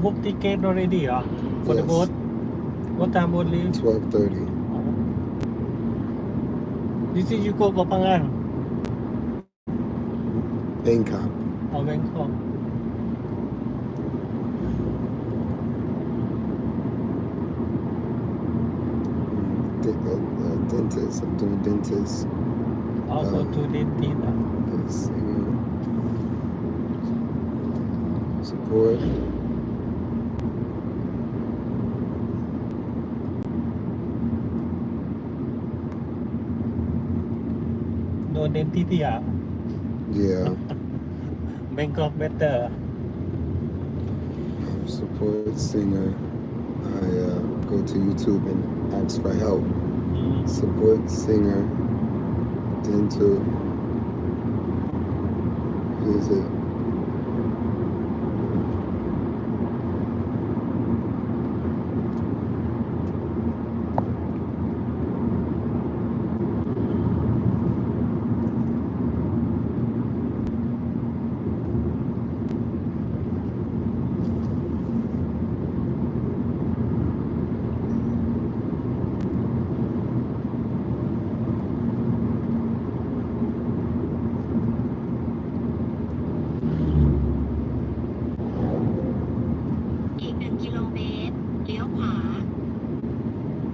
book ticket already for the Yes. boat? What time boat leave? 12:30. This is you go Papangan Bangkok. or Bangkok? Dentist. I'm doing dentist. I'll go to dentist. Yes, support. No dentist Yeah. Bangkok better. Support singer. I go to YouTube and ask for help. Support singer. Dental visit.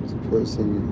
Support singer.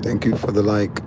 Thank you for the like.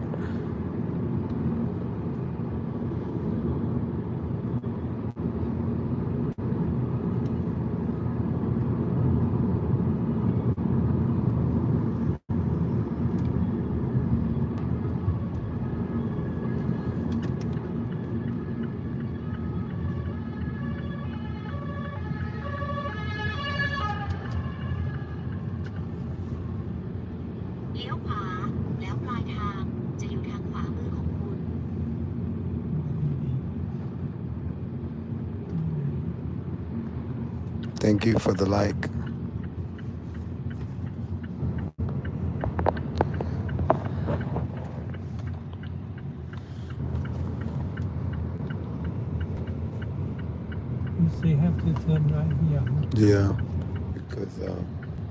Thank you for the like. You say have to turn right here. Yeah, because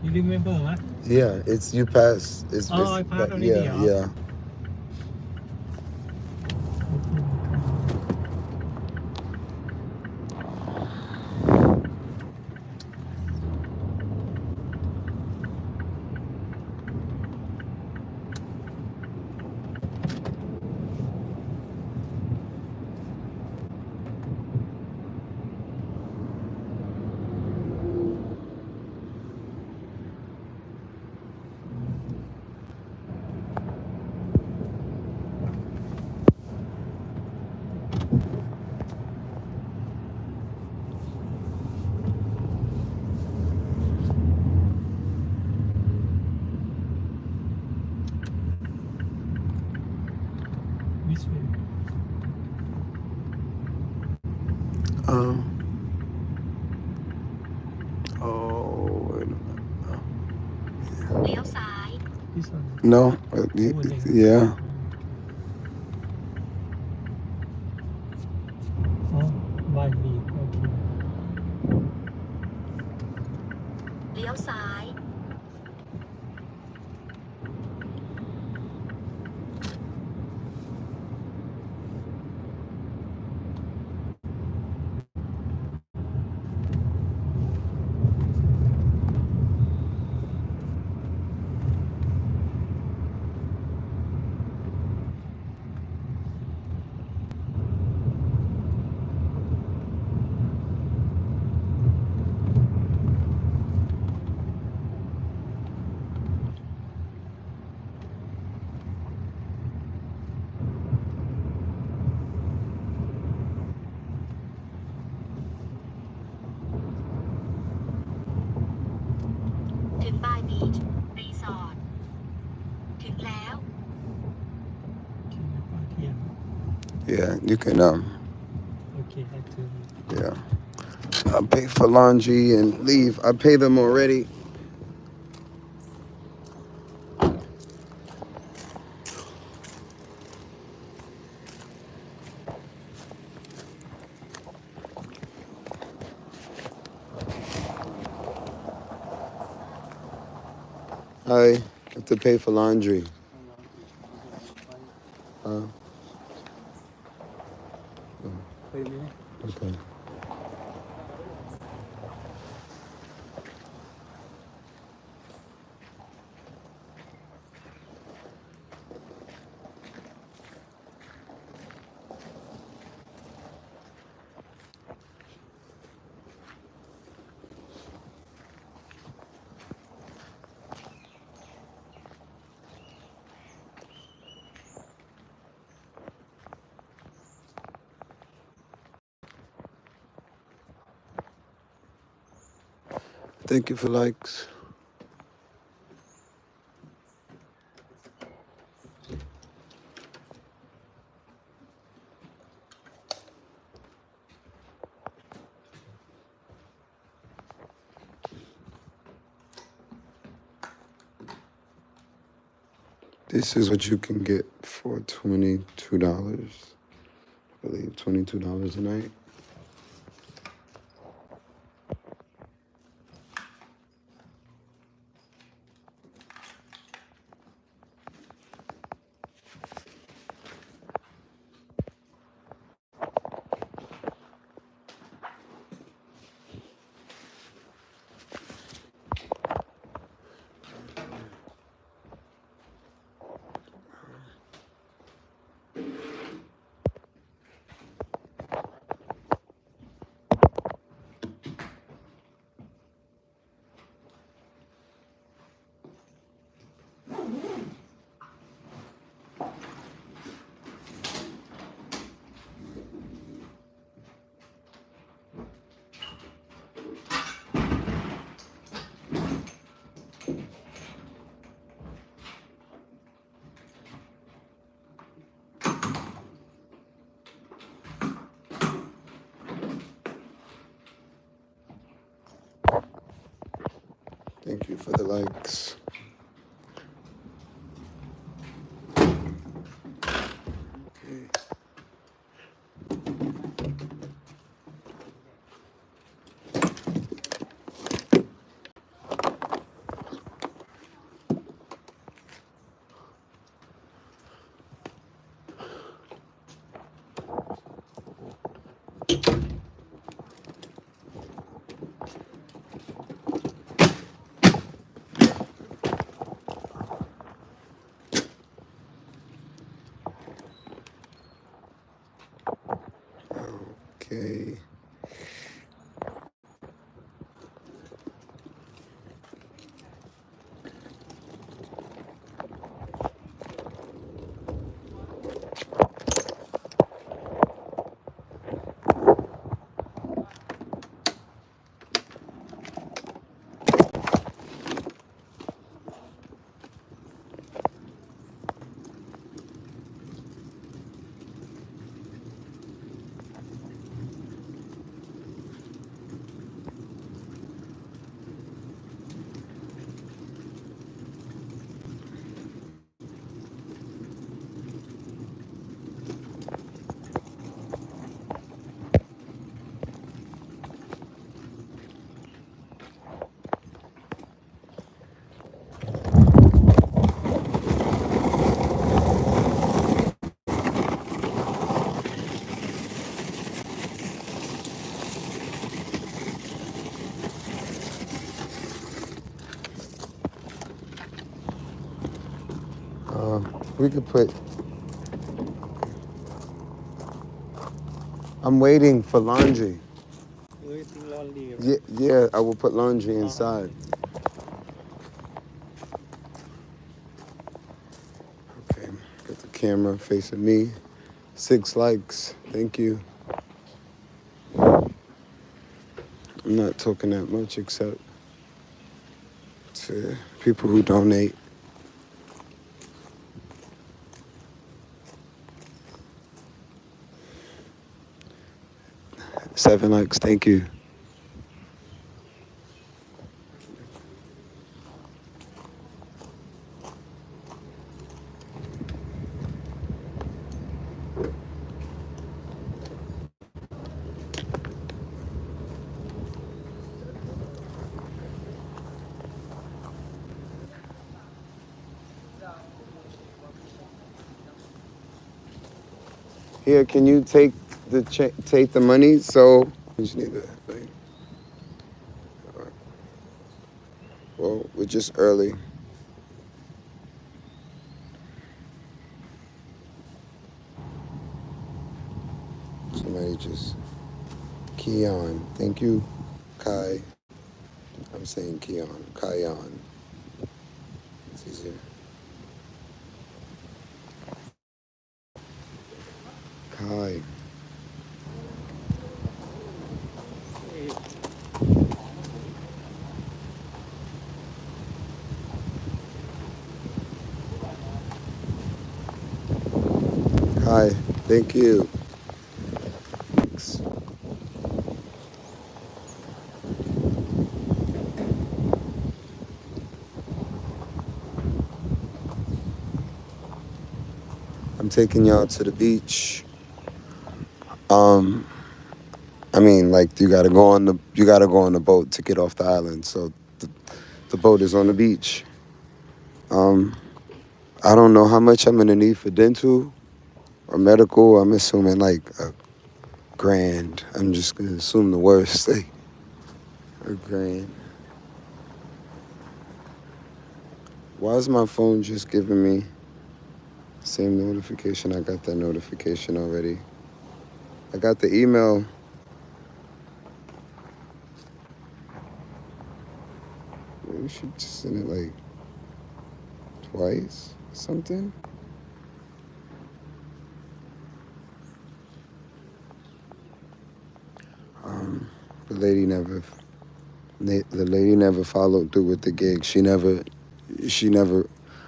You remember, huh? yeah, it's you pass. It's I passed already. yeah. Which way? Oh, wait a minute. This one. No. Yeah. Oh, by me. Okay. เลี้ยวซ้าย This ก่อน ถึงแล้ว Okay, park here. Yeah, you can, Okay, I turn. yeah. I pay for laundry and leave. I pay them already. I have to pay for laundry. Okay. Thank you for likes. This is what you can get for $22. I believe $22 a night. Thank you for the likes. Okay. Okay. We could put. I'm waiting for laundry. Waiting laundry. Yeah, I will put laundry inside. Okay, got the camera facing me. 6 likes. Thank you. I'm not talking that much except to people who donate. 7 likes, thank you. Here, can you take the money? So we just need the thing. All right. Well, we're just early. Somebody just Keon. Thank you, Kai. I'm saying Keon. Kion. It's easier. Kai. Hi, thank you. Thanks. I'm taking y'all to the beach. I mean, like you gotta go on the boat to get off the island. So the boat is on the beach. I don't know how much I'm gonna need for dental or medical. I'm assuming like $1,000. I'm just gonna assume the worst. Like $1,000. Why is my phone just giving me the same notification? I got that notification already. I got the email. Maybe we should just send it like twice or something. The lady never followed through with the gig. She never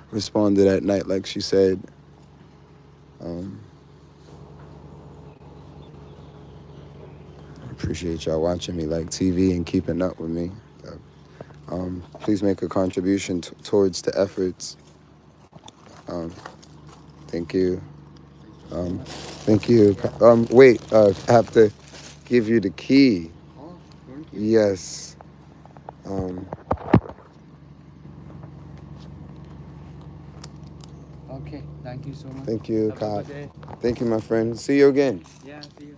responded at night like she said. I appreciate y'all watching me like TV and keeping up with me. Please make a contribution towards the efforts. Thank you. Thank you. Wait, I have to give you the key. Oh, thank you. Yes. Okay, thank you so much. Thank you, Have a Kai. good day. Thank you, my friend. See you again. Yeah, see you.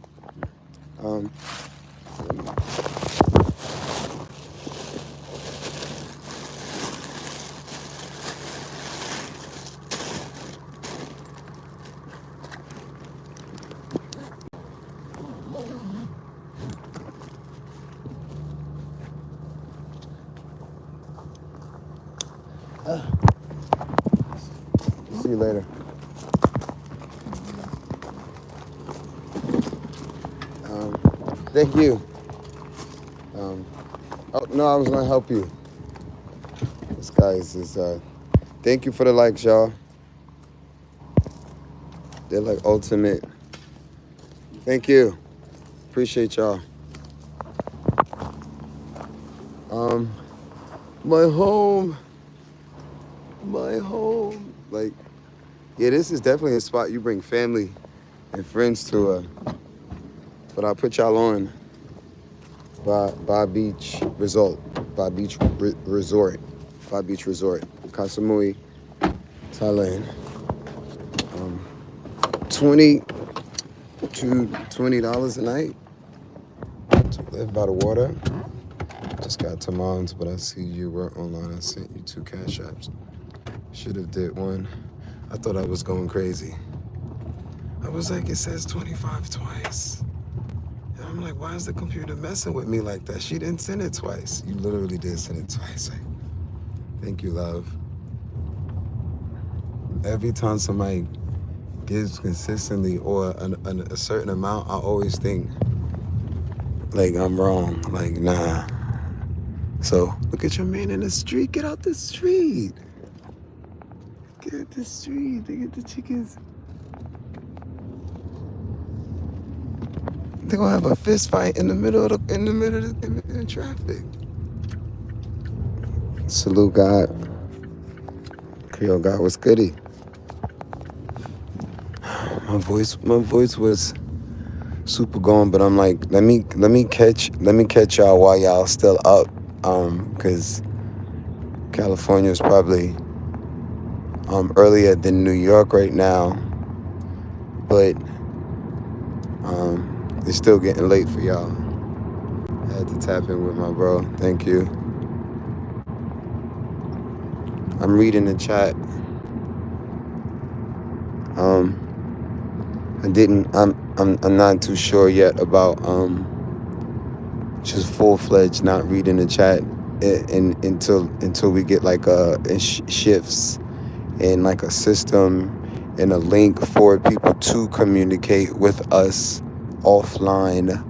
See you later. Thank you. Oh no, I was gonna help you. This guy is thank you for the likes, y'all. They're like ultimate. Thank you. Appreciate y'all. My home. Like, yeah, this is definitely a spot you bring family and friends to. But I'll put y'all on by Beach Resort. By Beach Resort. By Beach Resort. Koh Samui, Thailand. $20 a night to live by the water. Just got to mom's, but I see you were online. I sent you 2 cash apps. Should have did one. I thought I was going crazy. I was like, it says 25 twice. And I'm like, why is the computer messing with me like that? She didn't send it twice. You literally did send it twice. Like, thank you, love. Every time somebody gives consistently or a certain amount, I always think like I'm wrong. Like, nah, So look at your man in the street. Get out the street. Get out the street. They get the chickens. They're gonna have a fist fight in the middle of the traffic. Salute God. Creole God was goody. My voice was super going, but I'm like, let me catch y'all while y'all still up. Cause California is probably earlier than New York right now. But it's still getting late for y'all. I had to tap in with my bro. Thank you. I'm reading the chat. I'm not too sure yet about just full-fledged not reading the chat until we get like shifts and like a system and a link for people to communicate with us offline.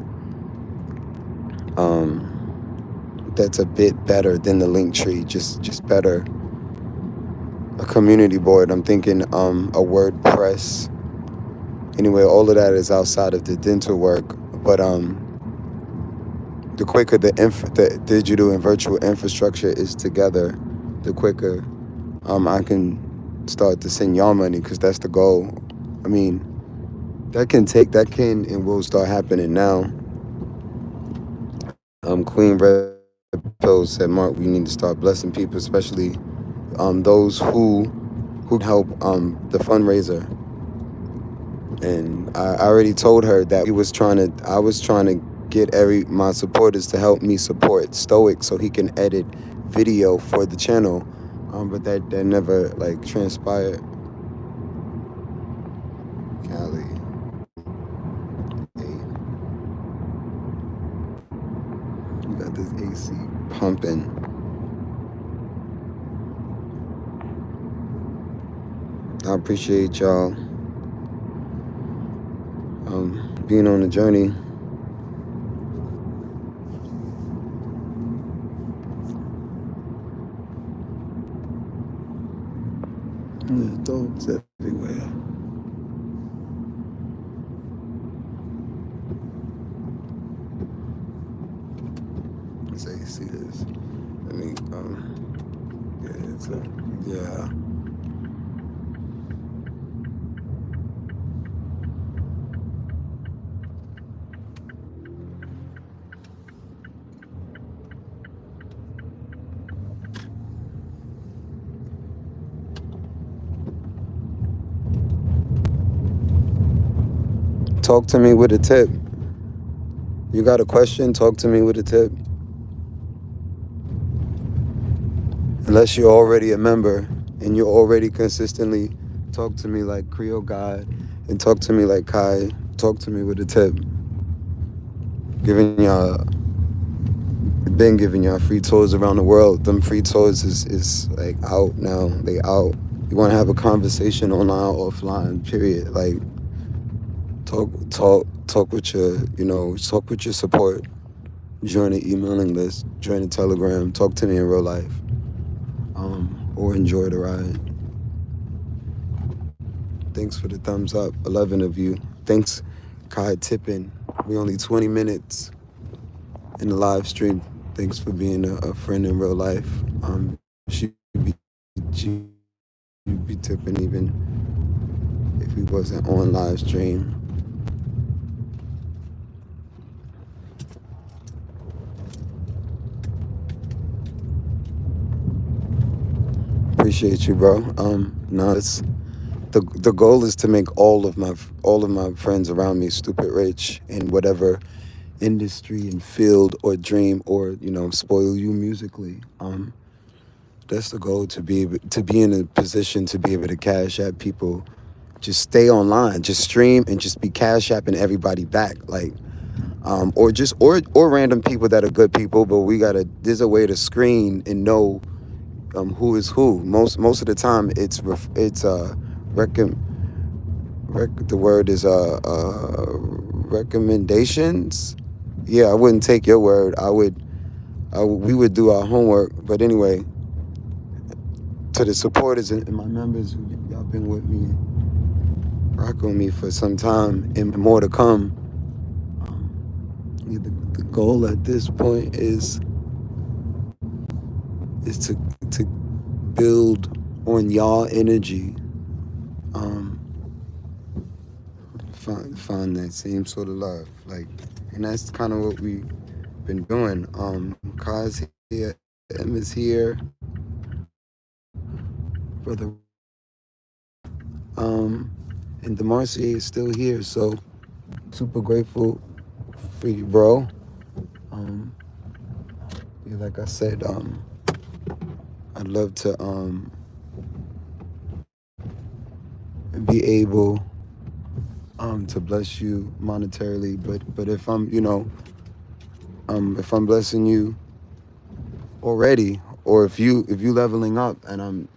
That's a bit better than the link tree, just better. A community board. I'm thinking a WordPress. Anyway, all of that is outside of the dental work, but the quicker the digital and virtual infrastructure is together, the quicker I can start to send y'all money, because that's the goal. I mean, that can and will start happening now. Queen Red Pill said, Mark, we need to start blessing people, especially those who help the fundraiser. And I already told her that I was trying to get my supporters to help me support Stoic so he can edit video for the channel, but that never like transpired. Cali, hey, you got this AC pumping. I appreciate y'all being on the journey. There's dogs everywhere. Let's see this. I mean, yeah. Talk to me with a tip. You got a question? Talk to me with a tip. Unless you're already a member and you're already consistently talk to me like Creole God and talk to me like Kai. Talk to me with a tip. Giving y'all free tours around the world. Them free tours is like out now. They out. You want to have a conversation online or offline, period. Like talk with your support. Join the emailing list, join the Telegram, talk to me in real life. Or enjoy the ride. Thanks for the thumbs up. 11 of you. Thanks, Kai Tippin. We only 20 minutes in the live stream. Thanks for being a friend in real life. She'd be tipping even if we wasn't on live stream. Appreciate you, bro. The goal is to make all of my friends around me stupid rich in whatever industry and field or dream, or spoil you musically. That's the goal, to be in a position to be able to cash app people. Just stay online, just stream, and just be cash apping everybody back, like, or random people that are good people. But there's a way to screen and know who is who. Most of the time, the word is recommendations. Yeah, I wouldn't take your word. I we would do our homework. But anyway, to the supporters and my members, y'all been with me, rock on me for some time, and more to come. The goal at this point is to build on y'all energy. Find that same sort of love, like, and that's kind of what we've been doing. Kai's here, Em is here, brother, and DeMarcier is still here. So super grateful for you, bro. Yeah, like I said, I'd love to be able to bless you monetarily, but if I'm, if I'm blessing you already, or if you leveling up, and I'm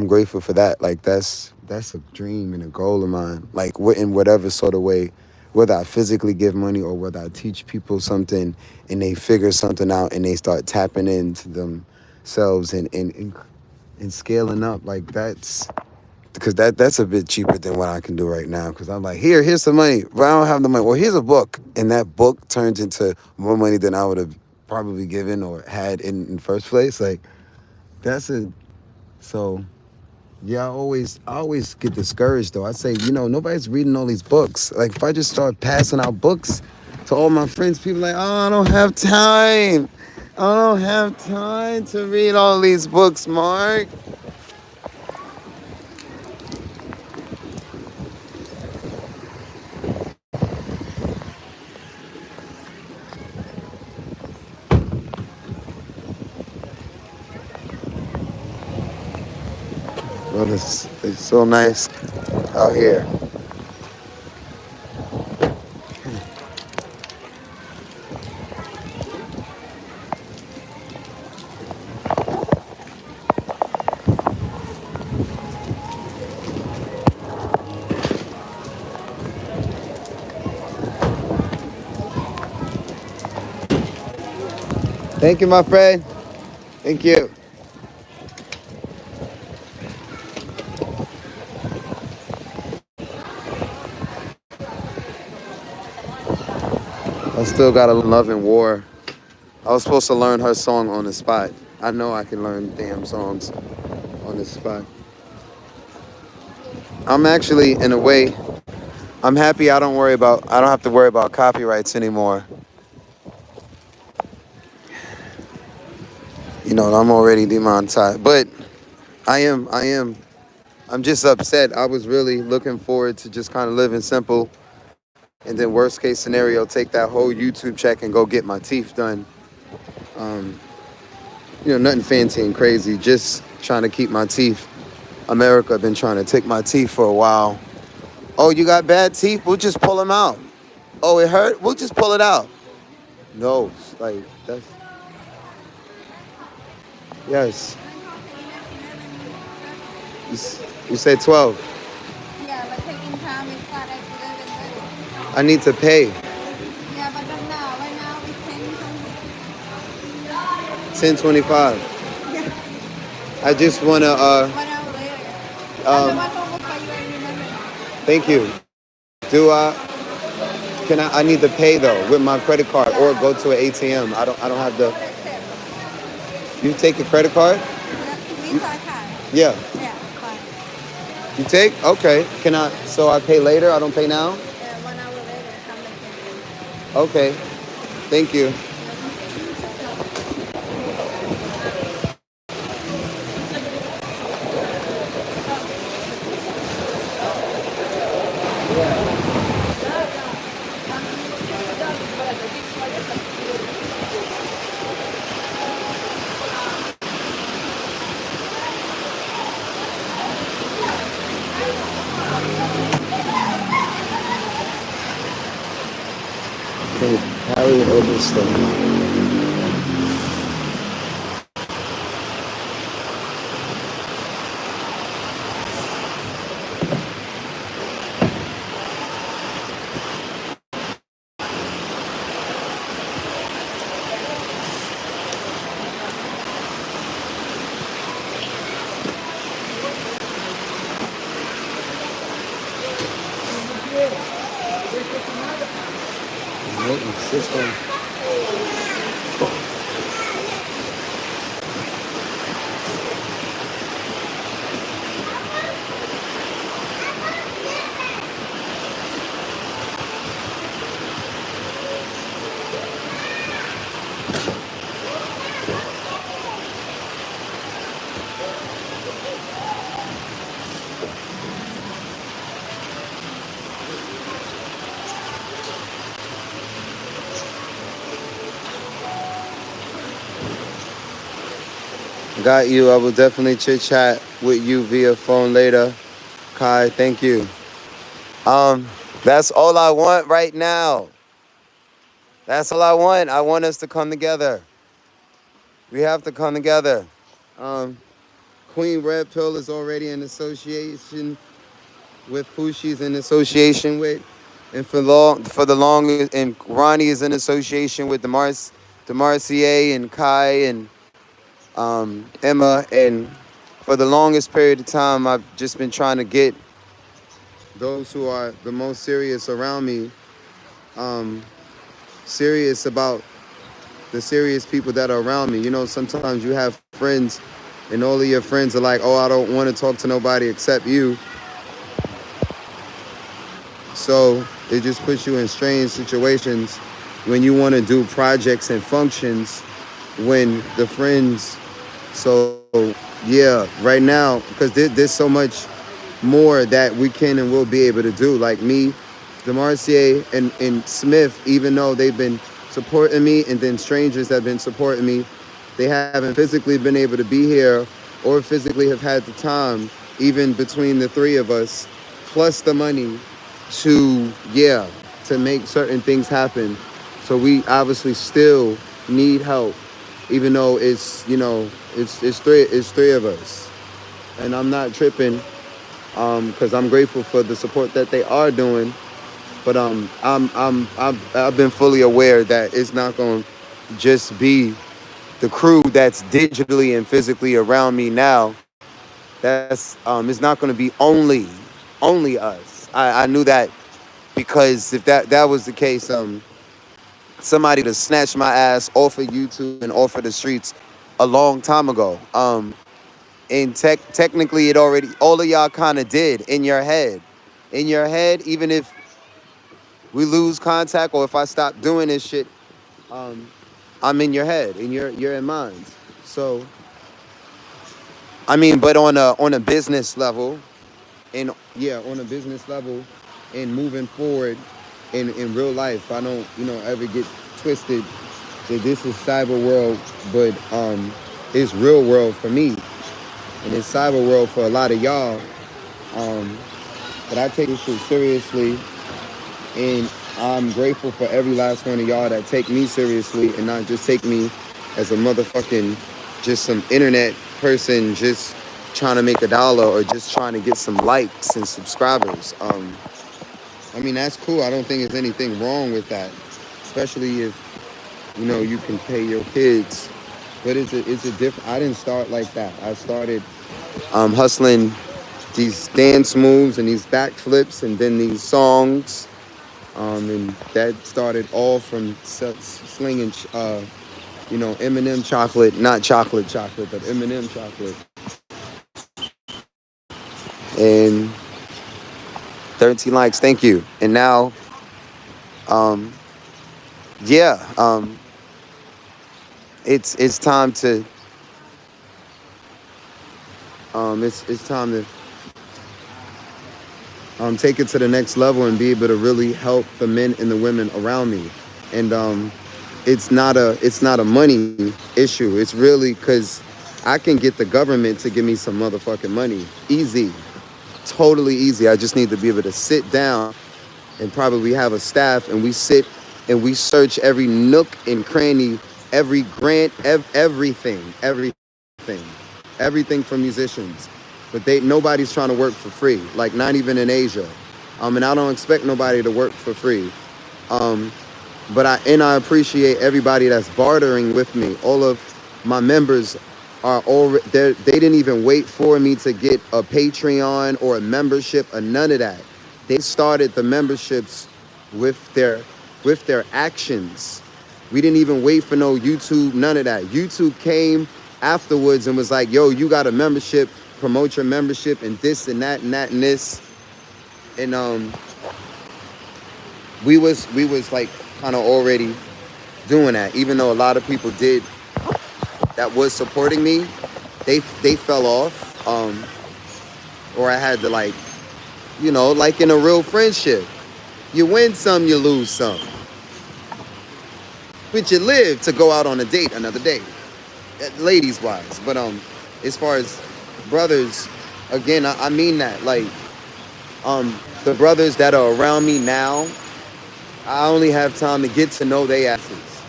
grateful for that. Like that's a dream and a goal of mine. Like in whatever sort of way, whether I physically give money or whether I teach people something and they figure something out and they start tapping into themselves and scaling up. Like that's because that's a bit cheaper than what I can do right now. Because I'm like, here's some money, but I don't have the money. Well, here's a book, and that book turns into more money than I would have probably given or had in first place. Like that's a so. Yeah, I always get discouraged though. I say, nobody's reading all these books. Like if I just start passing out books to all my friends, people are like, oh, I don't have time. I don't have time to read all these books, Mark. Well, it's so nice out here. Thank you, my friend. Thank you. I still got a love and war. I was supposed to learn her song on the spot. I know I can learn damn songs on the spot. I'm actually, in a way, I'm happy I don't have to worry about copyrights anymore. I'm already demonetized. But I'm just upset. I was really looking forward to just kind of living simple. And then worst case scenario, take that whole YouTube check and go get my teeth done. Nothing fancy and crazy, just trying to keep my teeth. America been trying to take my teeth for a while. Oh, you got bad teeth? We'll just pull them out. Oh, it hurt? We'll just pull it out. No, like that's yes. You say 12. Yeah, but taking time is far like 11:30. I need to pay. Yeah, but not now. Right now it's 10.25. Yeah, I just wanna 1 hour later. I'm the um one who look for you and remember. thank you. Do I need to pay though with my credit card or go to an ATM. I don't have the you take a credit card? Visa card. Yeah. Yeah, fine. You take? Okay. So I pay later, I don't pay now? Yeah, 1 hour later, come back. Okay. Thank you. Okay, carry over stuff. Milton system. Got you. I will definitely chit chat with you via phone later. Kai, thank you. That's all I want right now. That's all I want. I want us to come together. We have to come together. Um, Queen Red Pill is already in association with who she's in association with, and for the longest, and Ronnie is in association with Demarcier and Kai and Emma, and for the longest period of time, I've just been trying to get those who are the most serious around me, serious about the serious people that are around me. You know, sometimes you have friends, and all of your friends are like, "Oh, I don't want to talk to nobody except you." So it just puts you in strange situations when you want to do projects and functions when the friends. So yeah, right now, because there's so much more that we can and will be able to do. Like me, Demarcier and Smith, even though they've been supporting me, and then strangers have been supporting me, they haven't physically been able to be here or physically have had the time, even between the three of us, plus the money to make certain things happen. So we obviously still need help, even though it's three of us, and I'm not tripping, because I'm grateful for the support that they are doing, but I've been fully aware that it's not going to just be the crew that's digitally and physically around me now. That's it's not going to be only us. I knew that, because if that was the case, somebody would have snatched my ass off of YouTube and off of the streets a long time ago. And technically, it already, all of y'all kind of did in your head. In your head, even if we lose contact or if I stop doing this shit, I'm in your head and you're in mine. So, I mean, but on a business level, and on a business level, and moving forward in real life, I don't ever get twisted that this is cyber world, but it's real world for me, and it's cyber world for a lot of y'all. But I take this shit seriously, and I'm grateful for every last one of y'all that take me seriously and not just take me as a motherfucking just some internet person just trying to make $1 or just trying to get some likes and subscribers. I mean, that's cool. I don't think there's anything wrong with that, especially if you can pay your kids. But it's a different. I didn't start like that. I started hustling these dance moves and these backflips and then these songs, and that started all from slinging M&M chocolate, not chocolate, but M&M chocolate. And 13 likes, thank you. And now, it's time to, it's time to take it to the next level and be able to really help the men and the women around me. And it's not a money issue. It's really because I can get the government to give me some motherfucking money. Easy. Totally easy. I just need to be able to sit down and probably have a staff, and we sit and we search every nook and cranny, every grant, everything for musicians. But nobody's trying to work for free, like not even in Asia. And I don't expect nobody to work for free. But I appreciate everybody that's bartering with me. All of my members are already, they didn't even wait for me to get a Patreon or a membership or none of that. They started the memberships with their with their actions. We didn't even wait for no YouTube, none of that. YouTube came afterwards and was like, yo, you got a membership, promote your membership and this and that and that and this. And we was like kind of already doing that, even though a lot of people did that was supporting me, they fell off. Or I had to like, you know, like in a real friendship, you win some, you lose some. But you live to go out on a date another day, ladies wise. But as far as brothers, again, I mean that. Like, the brothers that are around me now, I only have time to get to know their asses.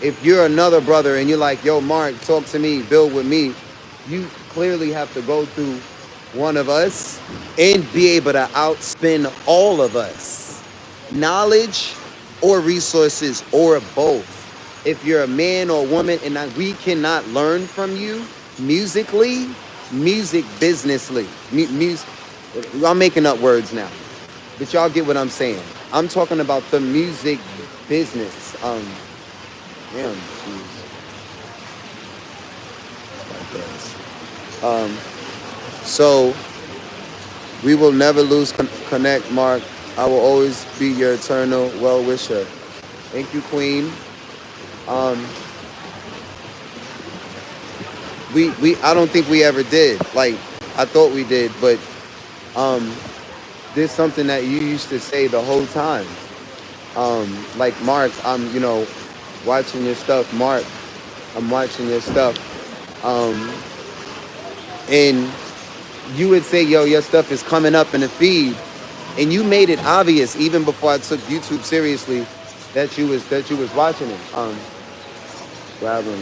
If you're another brother and you're like, yo, Mark, talk to me, build with me, you clearly have to go through one of us and be able to outspend all of us. Knowledge or resources or both. If you're a man or a woman and we cannot learn from you musically, music businessly. I'm making up words now, but y'all get what I'm saying. I'm talking about the music business. Damn, jeez. So we will never lose connect, Mark. I will always be your eternal well-wisher. Thank you, Queen. I don't think we ever did. Like, I thought we did, but there's something that you used to say the whole time. Like, Mark, I'm, you know, watching your stuff. Mark, I'm watching your stuff. And you would say, yo, your stuff is coming up in the feed. And you made it obvious, even before I took YouTube seriously, that you was watching it. Grabbing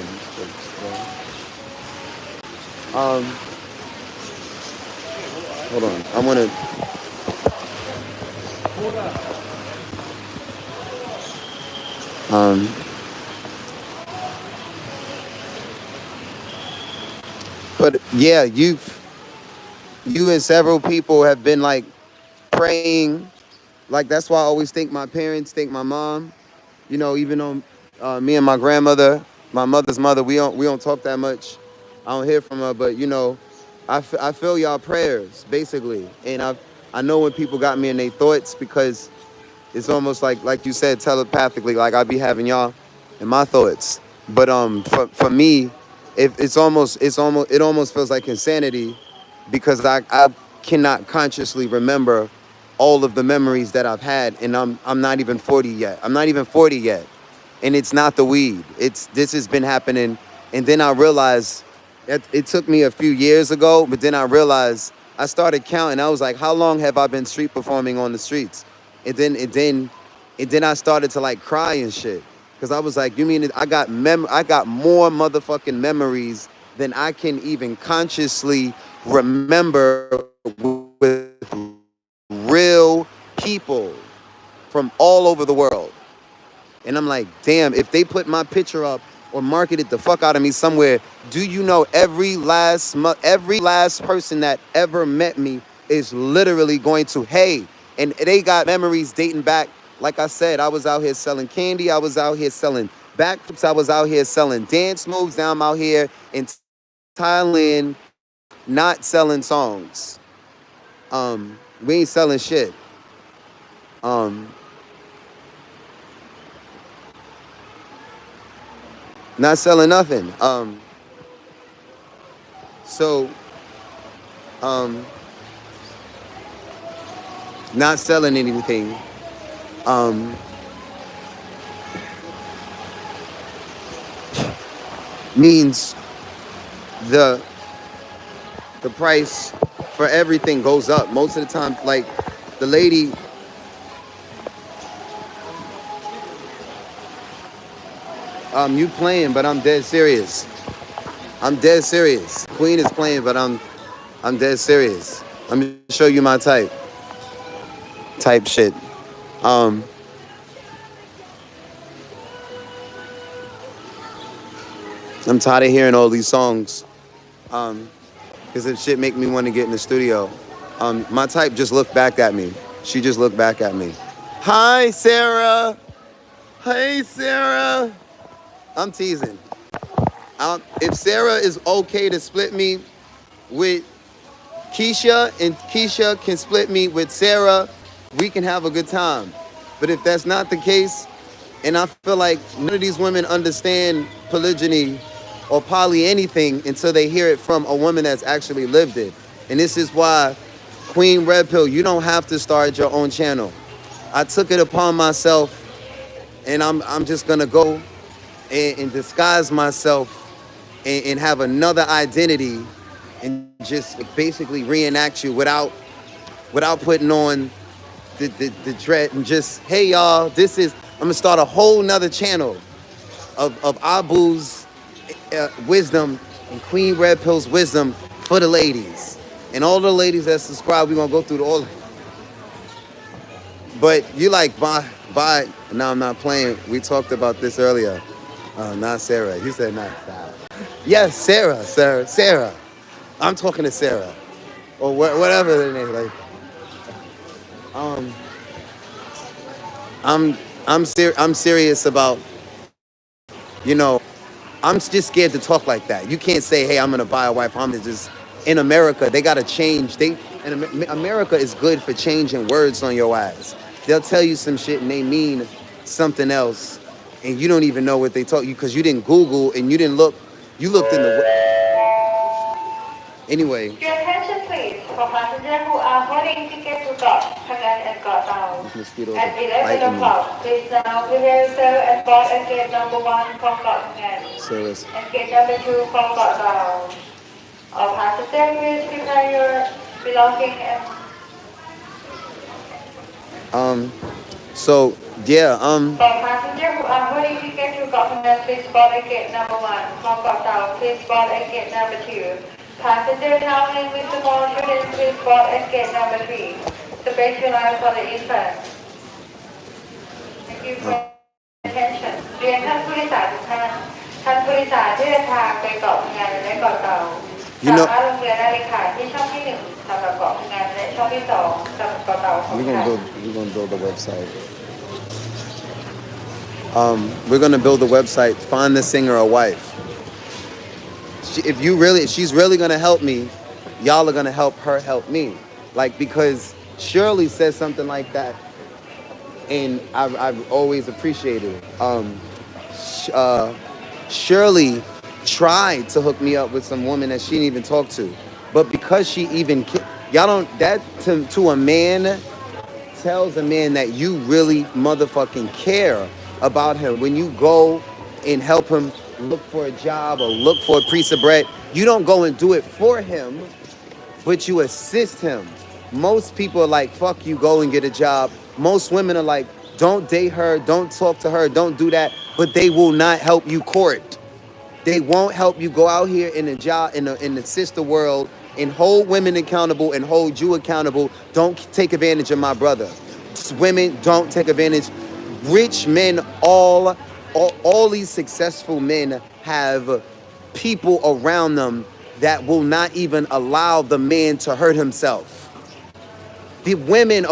hold on. I wanna but yeah, you and several people have been like praying. Like, that's why I always thank my parents, thank my mom. You know, even though me and my grandmother, my mother's mother, we don't talk that much. I don't hear from her, but you know, I feel y'all prayers basically, and I know when people got me in their thoughts, because it's almost like you said, telepathically, like I be having y'all in my thoughts. But for me, it almost feels like insanity, because I cannot consciously remember all of the memories that I've had, and I'm not even 40 yet. I'm not even 40 yet, and it's not the weed. This has been happening, and then I realized that it took me a few years ago, but then I realized I started counting. I was like, how long have I been street performing on the streets? And then I started to like cry and shit, because I was like, you mean I got more motherfucking memories than I can even consciously remember with real people from all over the world. And I'm like, damn, if they put my picture up or marketed the fuck out of me somewhere, do you know every last person that ever met me is literally going to, hey, and they got memories dating back. Like I said, I was out here selling candy. I was out here selling backflips. I was out here selling dance moves. Now I'm out here in Thailand not selling songs. We ain't selling shit. Not selling nothing. Not selling anything. Means the price for everything goes up. Most of the time, like the lady, you playing, but I'm dead serious. I'm dead serious. Queen is playing, but I'm dead serious. Let me show you my type shit. I'm tired of hearing all these songs. Because if shit make me want to get in the studio. My type just looked back at me. She just looked back at me. Hi, Sarah. Hey, Sarah. I'm teasing. If Sarah is okay to split me with Keisha and Keisha can split me with Sarah, we can have a good time. But if that's not the case, and I feel like none of these women understand polygyny or poly anything until they hear it from a woman that's actually lived it. And this is why, Queen Red Pill, you don't have to start your own channel. I took it upon myself, and I'm just gonna go and disguise myself and have another identity and just basically reenact you without putting on the dread and just, hey y'all, I'm gonna start a whole nother channel of Abu's wisdom and Queen Red Pill's wisdom for the ladies. And all the ladies that subscribe, we're gonna go through all. But you like, bye. No, I'm not playing. We talked about this earlier. Not Sarah. You said not Sarah. Yes, Sarah. I'm talking to Sarah. Or whatever the name, like. I'm serious about, I'm just scared to talk like that. You can't say, hey, I'm gonna buy a wife. In America, they gotta change. America is good for changing words on your ass. They'll tell you some shit and they mean something else, and you don't even know what they taught you because you didn't Google and you didn't look. You looked in the. Anyway. Your attention please for passengers who are holding tickets to Got Phangan and Got Town. At 11 o'clock, please now prepare yourself and board at gate number 1 from Got Phangan and gate number 2 from Got Town. All passengers, please prepare your belongings and So yeah, For passengers who are holding tickets to Got Phangan, please board at gate number 1 from Got Town. Please board at gate number 2. Passengers traveling with small children, please board at gate number 3. Special line for the infants. Thank you for your attention. เรียนท่านผู้โดยสารทุกท่านท่านผู้โดยสารที่เดินทางไปเกาะพะงันและเกาะเต่าสามารถลงเรือได้เลยค่ะที่ช่องที่ 1สำหรับเกาะพะงันและช่องที่ 2สำหรับเกาะเต่าของท่าน we're gonna build the website. We're gonna build the website. Find the singer a wife. If she's really gonna help me, y'all are gonna help her help me. Like, because Shirley says something like that, and I've always appreciated it. Shirley tried to hook me up with some woman that she didn't even talk to, but because she even to a man tells a man that you really motherfucking care about him when you go and help him look for a job or look for a piece of bread. You don't go and do it for him, but you assist him. Most people are like, fuck you, go and get a job. Most women are like, don't date her, don't talk to her, don't do that, but they will not help you court. They won't help you go out here in the job, in the sister world, and hold women accountable and hold you accountable. Don't take advantage of my brother. Women, don't take advantage. Rich men, all these successful men have people around them that will not even allow the man to hurt himself. The women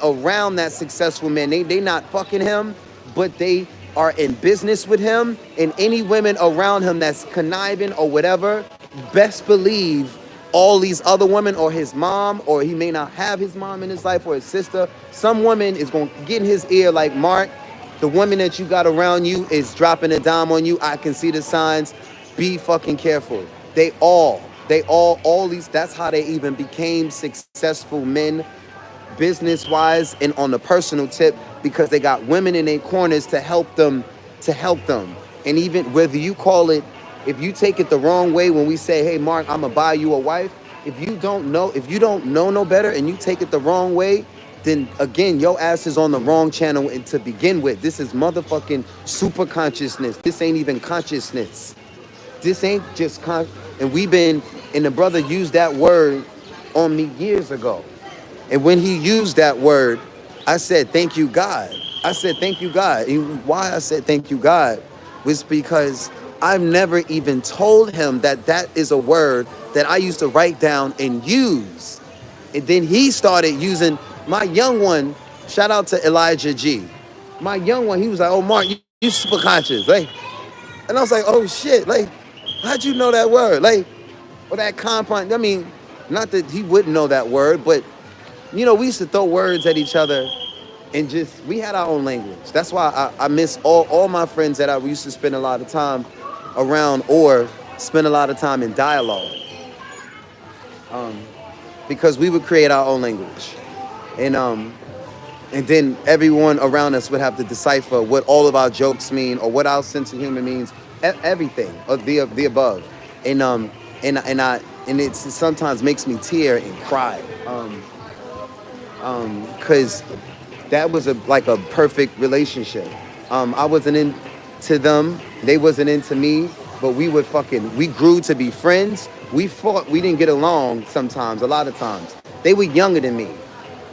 around that successful man, they not fucking him, but they are in business with him. And any women around him that's conniving or whatever, best believe all these other women or his mom, or he may not have his mom in his life or his sister, some woman is going to get in his ear like, Mark, the woman that you got around you is dropping a dime on you. I can see the signs. Be fucking careful. All these, that's how they even became successful men, business-wise and on the personal tip, because they got women in their corners to help them. And even whether you call it, if you take it the wrong way when we say, hey, Mark, I'm gonna buy you a wife, if you don't know no better and you take it the wrong way, then again, your ass is on the wrong channel to begin with. This is motherfucking super consciousness. This ain't even consciousness. This ain't just and the brother used that word on me years ago. And when he used that word, I said, thank you, God. And why I said thank you, God, was because I've never even told him that is a word that I used to write down and use. And then he started using my young one. Shout out to Elijah G. my young one, he was like, oh, Mark, you super conscious. Like, and I was like, oh, shit. Like, how'd you know that word? Like, or that compound. I mean, not that he wouldn't know that word, but, you know, we used to throw words at each other and just, we had our own language. That's why I miss all my friends that I used to spend a lot of time around or spend a lot of time in dialogue. Because we would create our own language. And then everyone around us would have to decipher what all of our jokes mean or what our sense of humor means, everything of the above. And it sometimes makes me tear and cry. Cause that was like a perfect relationship. I wasn't into them, they wasn't into me, but we grew to be friends. We fought, we didn't get along sometimes, a lot of times. They were younger than me.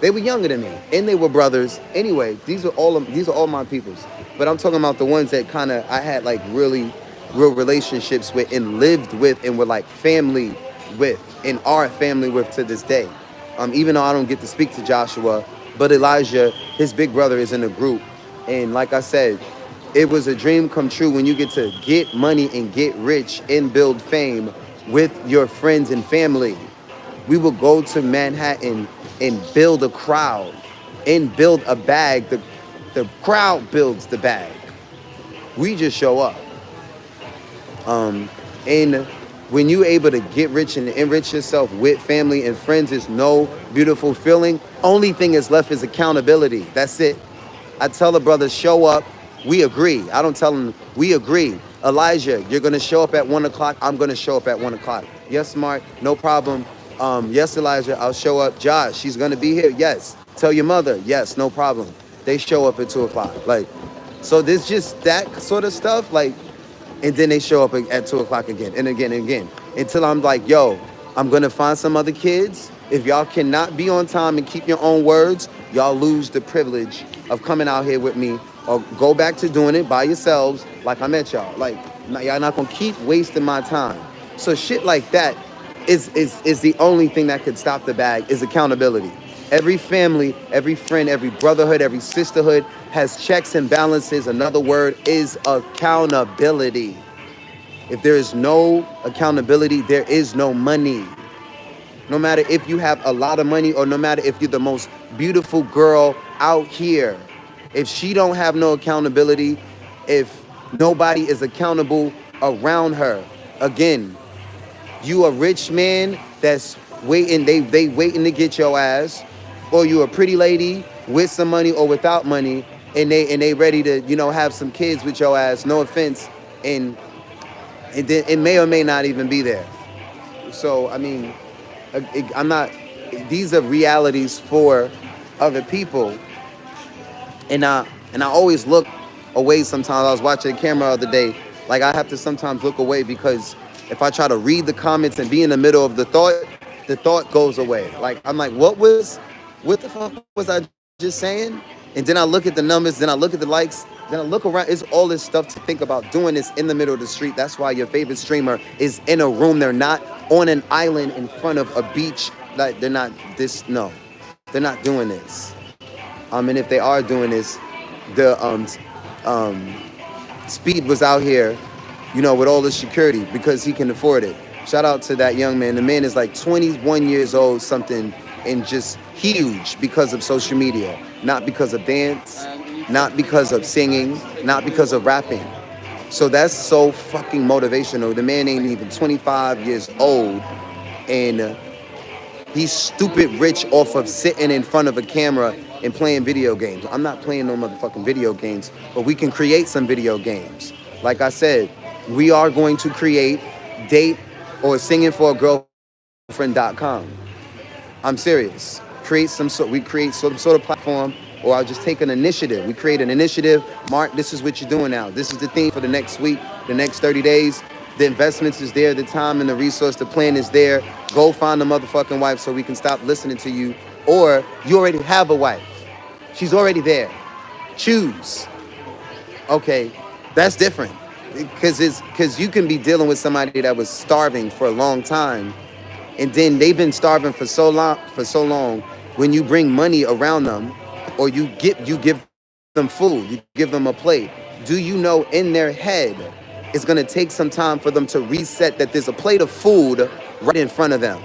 And they were brothers. Anyway, these are all my peoples. But I'm talking about the ones that kind of I had like really real relationships with and lived with and were like family with and are family with to this day. Even though I don't get to speak to Joshua, but Elijah, his big brother, is in the group. And like I said, it was a dream come true when you get to get money and get rich and build fame with your friends and family. We will go to Manhattan and build a crowd and build a bag. The crowd builds the bag. We just show up. And when you're able to get rich and enrich yourself with family and friends, is no beautiful feeling. Only thing is left is accountability. That's it. I tell a brother, show up. We agree. I don't tell him, we agree. Elijah, you're going to show up at 1 o'clock. I'm going to show up at 1 o'clock. Yes, Mark, no problem. Yes, Elijah, I'll show up. Josh, she's going to be here. Yes. Tell your mother. Yes, no problem. They show up at 2 o'clock. Like, so there's just that sort of stuff. Like, and then they show up at 2 o'clock again and again and again. Until I'm like, yo, I'm going to find some other kids. If y'all cannot be on time and keep your own words, y'all lose the privilege of coming out here with me or go back to doing it by yourselves like I met y'all. Like, y'all not going to keep wasting my time. So shit like that is the only thing that could stop the bag is accountability. Every family, every friend, every brotherhood, every sisterhood has checks and balances. Another word is accountability. If there is no accountability, there is no money. No matter if you have a lot of money or no matter if you're the most beautiful girl out here, if she don't have no accountability, if nobody is accountable around her, again, you a rich man that's waiting, they waiting to get your ass, or you a pretty lady with some money or without money, and they ready to, you know, have some kids with your ass, no offense, and then it may or may not even be there. So, I mean, these are realities for other people. And I always look away sometimes. I was watching the camera the other day. Like, I have to sometimes look away because if I try to read the comments and be in the middle of the thought goes away. Like, I'm like, what the fuck was I just saying? And then I look at the numbers, then I look at the likes, then I look around. It's all this stuff to think about doing this in the middle of the street. That's why your favorite streamer is in a room. They're not on an island in front of a beach. Like, they're not doing this. And if they are doing this, the Speed was out here, you know, with all the security because he can afford it. Shout out to that young man. The man is like 21 years old, something, and just huge because of social media, not because of dance, not because of singing, not because of rapping. So that's so fucking motivational. The man ain't even 25 years old, and he's stupid rich off of sitting in front of a camera and playing video games. I'm not playing no motherfucking video games, but we can create some video games. Like I said, we are going to create date or singing for a girlfriend.com. I'm serious. We create some sort of platform, or I'll just take an initiative. We create an initiative. Mark, this is what you're doing now. This is the theme for the next week, the next 30 days. The investments is there, the time and the resource, the plan is there. Go find a motherfucking wife so we can stop listening to you. Or you already have a wife. She's already there. Choose. Okay, that's different. Because you can be dealing with somebody that was starving for a long time, and then they've been starving for so long. When you bring money around them, or you give them food, you give them a plate. Do you know in their head it's going to take some time for them to reset that there's a plate of food right in front of them?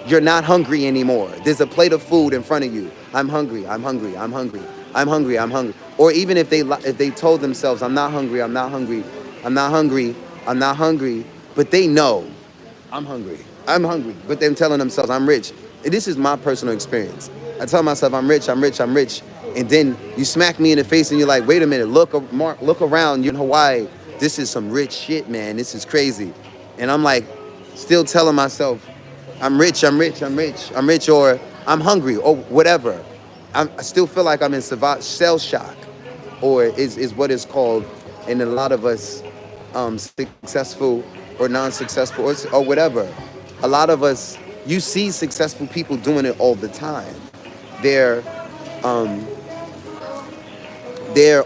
You're not hungry anymore. There's a plate of food in front of you. I'm hungry. I'm hungry. I'm hungry. I'm hungry. I'm hungry. Or even if they told themselves, I'm not hungry. I'm not hungry. I'm not hungry. I'm not hungry. But they know I'm hungry. I'm hungry. But they're telling themselves I'm rich. And this is my personal experience. I tell myself I'm rich. I'm rich. I'm rich. And then you smack me in the face and you're like, wait a minute. Look around. You're in Hawaii. This is some rich shit, man. This is crazy. And I'm like, still telling myself, I'm rich, I'm rich, I'm rich, I'm rich, or I'm hungry, or whatever. I still feel like I'm in shell shock, or is what is called, and a lot of us, successful or non-successful, or whatever. A lot of us, you see successful people doing it all the time. They're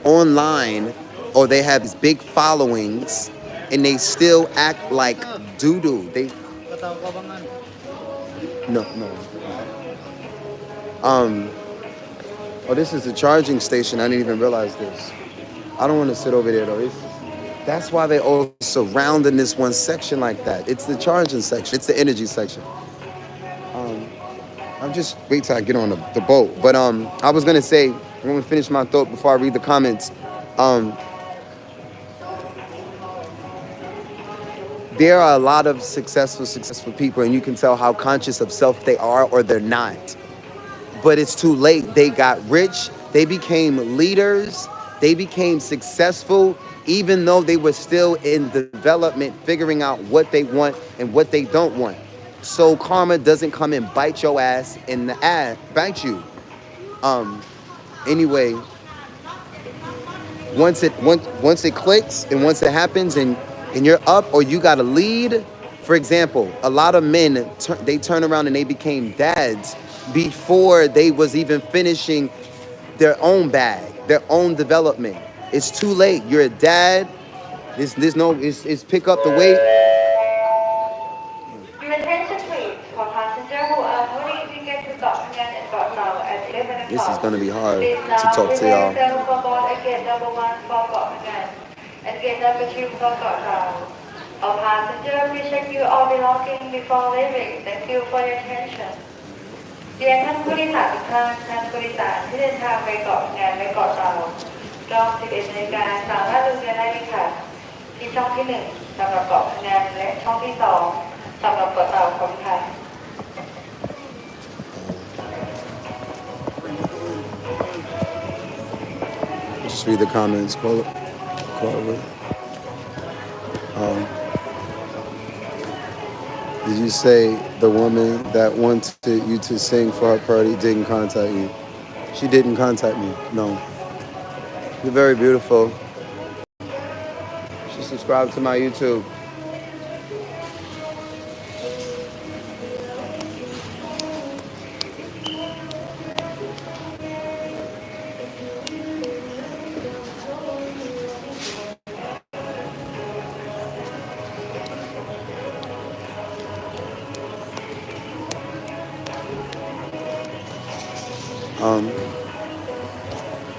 online, or they have these big followings, and they still act like doo-doo. No. Oh, this is the charging station. I didn't even realize this. I don't want to sit over there though. That's why they all surround in this one section like that. It's the charging section. It's the energy section. I'm just wait till I get on the boat. But I was gonna say, I'm gonna finish my thought before I read the comments. There are a lot of successful people, and you can tell how conscious of self they are or they're not. But it's too late. They got rich. They became leaders. They became successful, even though they were still in development, figuring out what they want and what they don't want. So karma doesn't come and bite your ass in the ass, bite you. Anyway, once it clicks and once it happens and you're up or you got a lead. For example, a lot of men, they turn around and they became dads before they was even finishing their own bag, their own development. It's too late. You're a dad. It's pick up the weight. Your attention please for passengers who are boarding ticket to Koh Samui and Koh Samui at 11 o'clock. This is gonna be hard Please to now talk to y'all. prepare yourself for board at gate number 1 for Koh Samui and gate number 2 for Koh Samui. All passengers, please check your all belongings before leaving. Thank you for your attention. เรียนท่านผู้โดยสารทุกท่านท่านผู้โดยสารที่เดินทางไปเกาะงานและเกาะเต่ารอบ 11 นาฬิกาสามารถลงเรือได้เลยค่ะที่ช่องที่ 1 สำหรับเกาะงานและช่องที่ 2 สำหรับเกาะเต่าขอบคุณค่ะ Just read the comments. Call it. Did you say the woman that wanted you to sing for her party didn't contact you? She didn't contact me. No. You're very beautiful. She subscribed to my YouTube.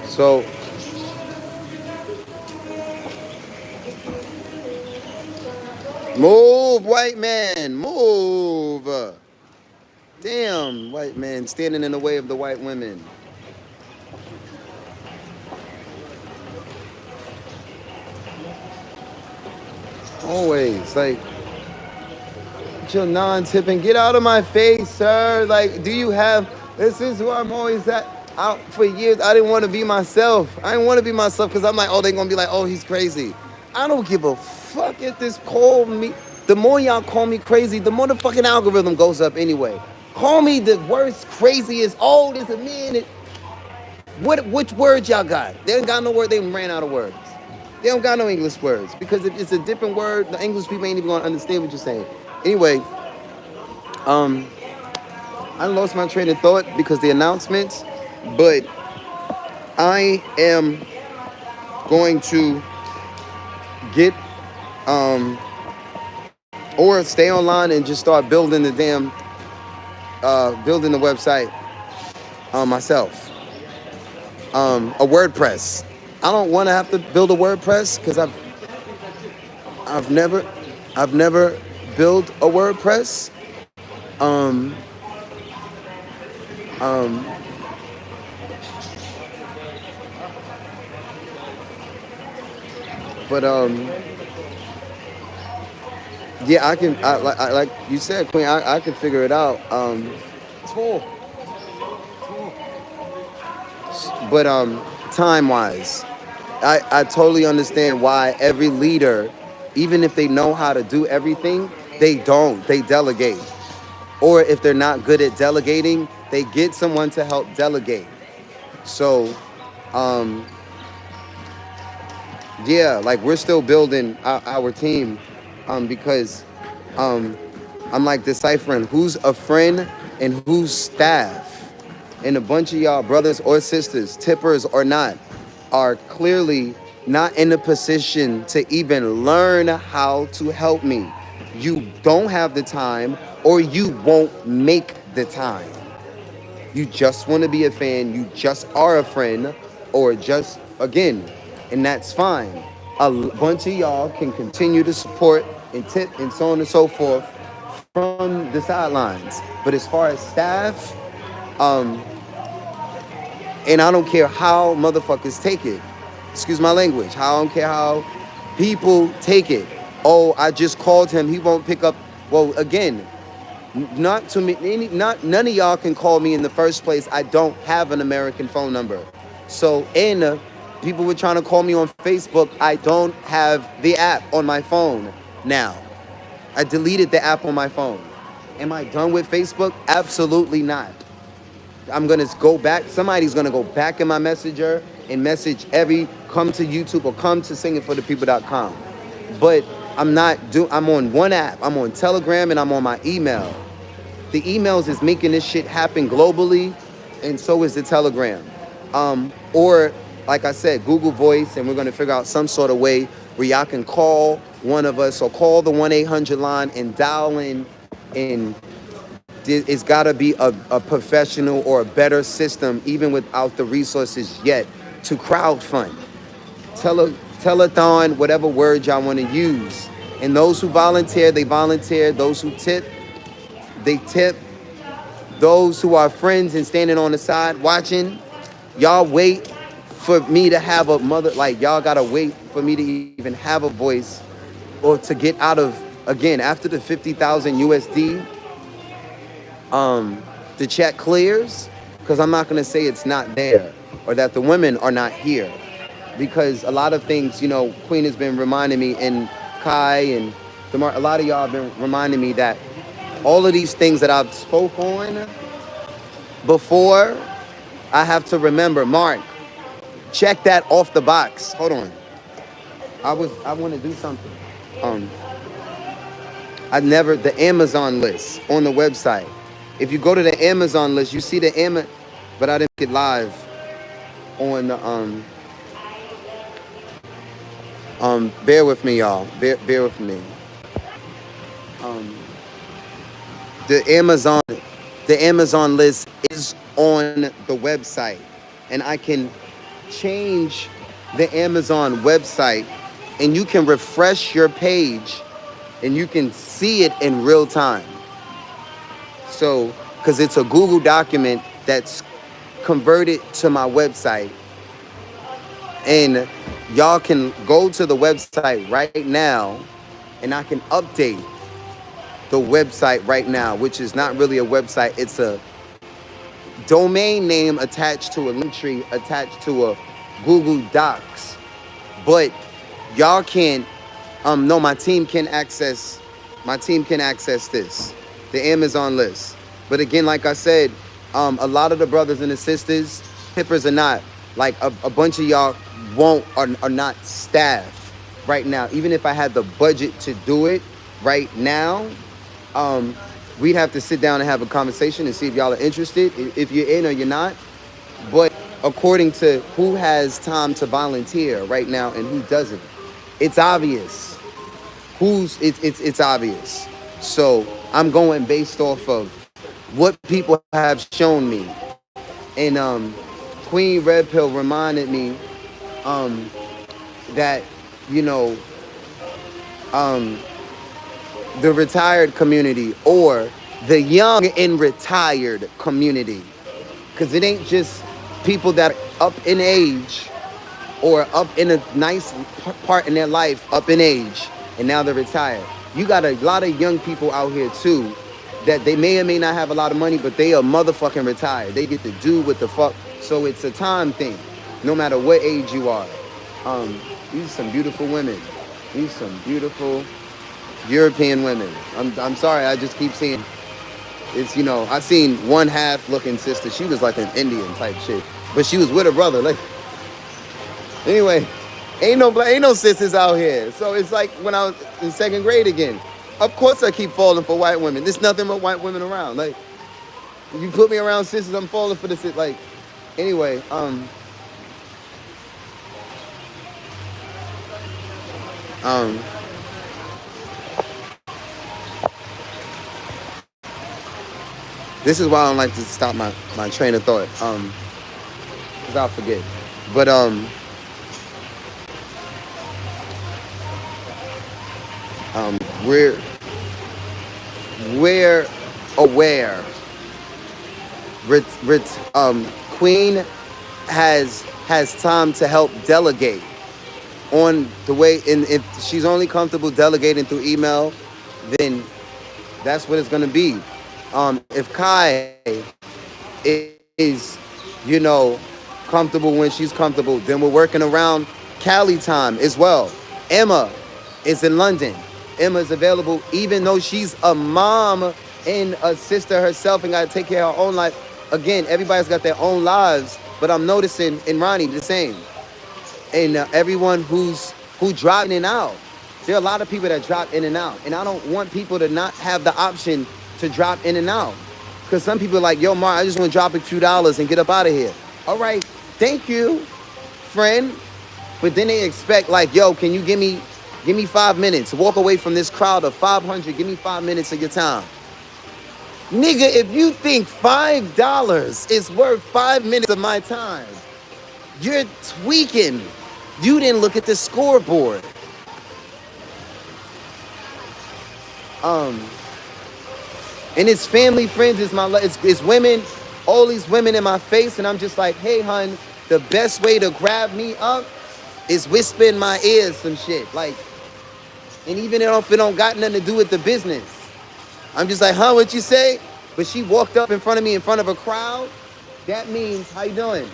So move, white man, move. Damn, white man standing in the way of the white women. Always, like, you're non-tipping. Get out of my face, sir. Like, do you have, this is who I'm always at. Out for years, I didn't want to be myself. I didn't want to be myself because I'm like, oh, they're going to be like, oh, he's crazy. I don't give a fuck if this call me. The more y'all call me crazy, the more the fucking algorithm goes up anyway. Call me the worst, craziest, oh, there's a man. Which words y'all got? They ain't got no word. They ran out of words. They don't got no English words because if it's a different word, the English people ain't even going to understand what you're saying. Anyway, I lost my train of thought because the announcements. But I am going to get or stay online and just start building the damn building the website myself. a WordPress. I don't want to have to build a WordPress because I've never built a WordPress. Um, um, but yeah, like you said, Queen. I can figure it out. It's full. But time wise, I totally understand why every leader, even if they know how to do everything, they don't. They delegate. Or if they're not good at delegating, they get someone to help delegate. So, um, yeah, like we're still building our team because um, I'm like deciphering who's a friend and who's staff. And a bunch of y'all, brothers or sisters, tippers or not, are clearly not in a position to even learn how to help me. You don't have the time or you won't make the time. You just want to be a fan, you just are a friend, or just, again, and that's fine. Bunch of y'all can continue to support and tip and so on and so forth from the sidelines. But as far as staff, um, and I don't care how motherfuckers take it. Excuse my language. I don't care how people take it. Oh, I just called him. He won't pick up. Well, again, not to me. None of y'all can call me in the first place. I don't have an American phone number. So, and people were trying to call me on Facebook. I don't have the app on my phone now. I deleted the app on my phone. Am I done with Facebook? Absolutely not. I'm going to go back. Somebody's going to go back in my messenger and message come to YouTube or come to singingforthepeople.com. But I'm on one app. I'm on Telegram and I'm on my email. The emails is making this shit happen globally, and so is the Telegram. Or, like I said, Google Voice, and we're going to figure out some sort of way where y'all can call one of us or call the 1-800 line and dial in, and it's got to be a professional or a better system, even without the resources yet, to crowdfund. Telethon, whatever word y'all want to use. And those who volunteer, they volunteer. Those who tip, they tip. Those who are friends and standing on the side watching, y'all wait for me to have a mother, like y'all got to wait for me to even have a voice or to get out of, again, after the 50,000 USD, the check clears, because I'm not going to say it's not there or that the women are not here, because a lot of things, Queen has been reminding me, and Kai and a lot of y'all have been reminding me that all of these things that I've spoke on before, I have to remember. Mark, check that off the box. Hold on. I want to do something. The Amazon list on the website. If you go to the Amazon list, you see the but I didn't get live on the bear with me, y'all. Bear with me. The Amazon list is on the website, and I can change the Amazon website, and you can refresh your page and you can see it in real time. So, because it's a Google document that's converted to my website, and y'all can go to the website right now, and I can update the website right now, which is not really a website. It's a domain name attached to a link tree, attached to a Google Docs. But y'all can't, no, my team can access this, the Amazon list. But again, like I said, a lot of the brothers and the sisters, tippers are not, like a bunch of y'all are not staff right now. Even if I had the budget to do it right now, we'd have to sit down and have a conversation and see if y'all are interested, if you're in or you're not. But according to who has time to volunteer right now and who doesn't, it's obvious. It's obvious. So I'm going based off of what people have shown me. And Queen Red Pill reminded me that, you know, the retired community or the young and retired community. Because it ain't just people that are up in age or up in a nice part in their life, up in age, and now they're retired. You got a lot of young people out here too that they may or may not have a lot of money, but they are motherfucking retired. They get to do what the fuck. So it's a time thing, no matter what age you are. These are some beautiful women. These are some beautiful European women. I'm sorry, I just keep seeing. It's, you know, I seen one half looking sister. She was like an Indian type shit, but she was with her brother. Like, anyway, ain't no sisters out here. So it's like when I was in 2nd grade again. Of course I keep falling for white women. There's nothing but white women around. Like, you put me around sisters, I'm falling for the shit. Like, anyway, this is why I don't like to stop my train of thought. Cause I'll forget. But we're aware. Queen has time to help delegate on the way. And if she's only comfortable delegating through email, then that's what it's gonna be. If Kai is, you know, comfortable when she's comfortable, then we're working around Cali time as well. Emma is in London. Emma is available, even though she's a mom and a sister herself and got to take care of her own life. Again, everybody's got their own lives, but I'm noticing in Ronnie the same. And everyone who dropping in and out. There are a lot of people that drop in and out, and I don't want people to not have the option to drop in and out. Because some people are like, yo, Mark, I just want to drop a few dollars and get up out of here. All right, thank you, friend. But then they expect, like, yo, can you give me 5 minutes? Walk away from this crowd of 500. Give me 5 minutes of your time. Nigga, if you think $5 is worth 5 minutes of my time, you're tweaking. You didn't look at the scoreboard. And it's family, friends, it's women, all these women in my face, and I'm just like, hey, hun, the best way to grab me up is whisper in my ears some shit. Like, and even if it don't got nothing to do with the business, I'm just like, huh, what you say? But she walked up in front of me in front of a crowd. That means, how you doing?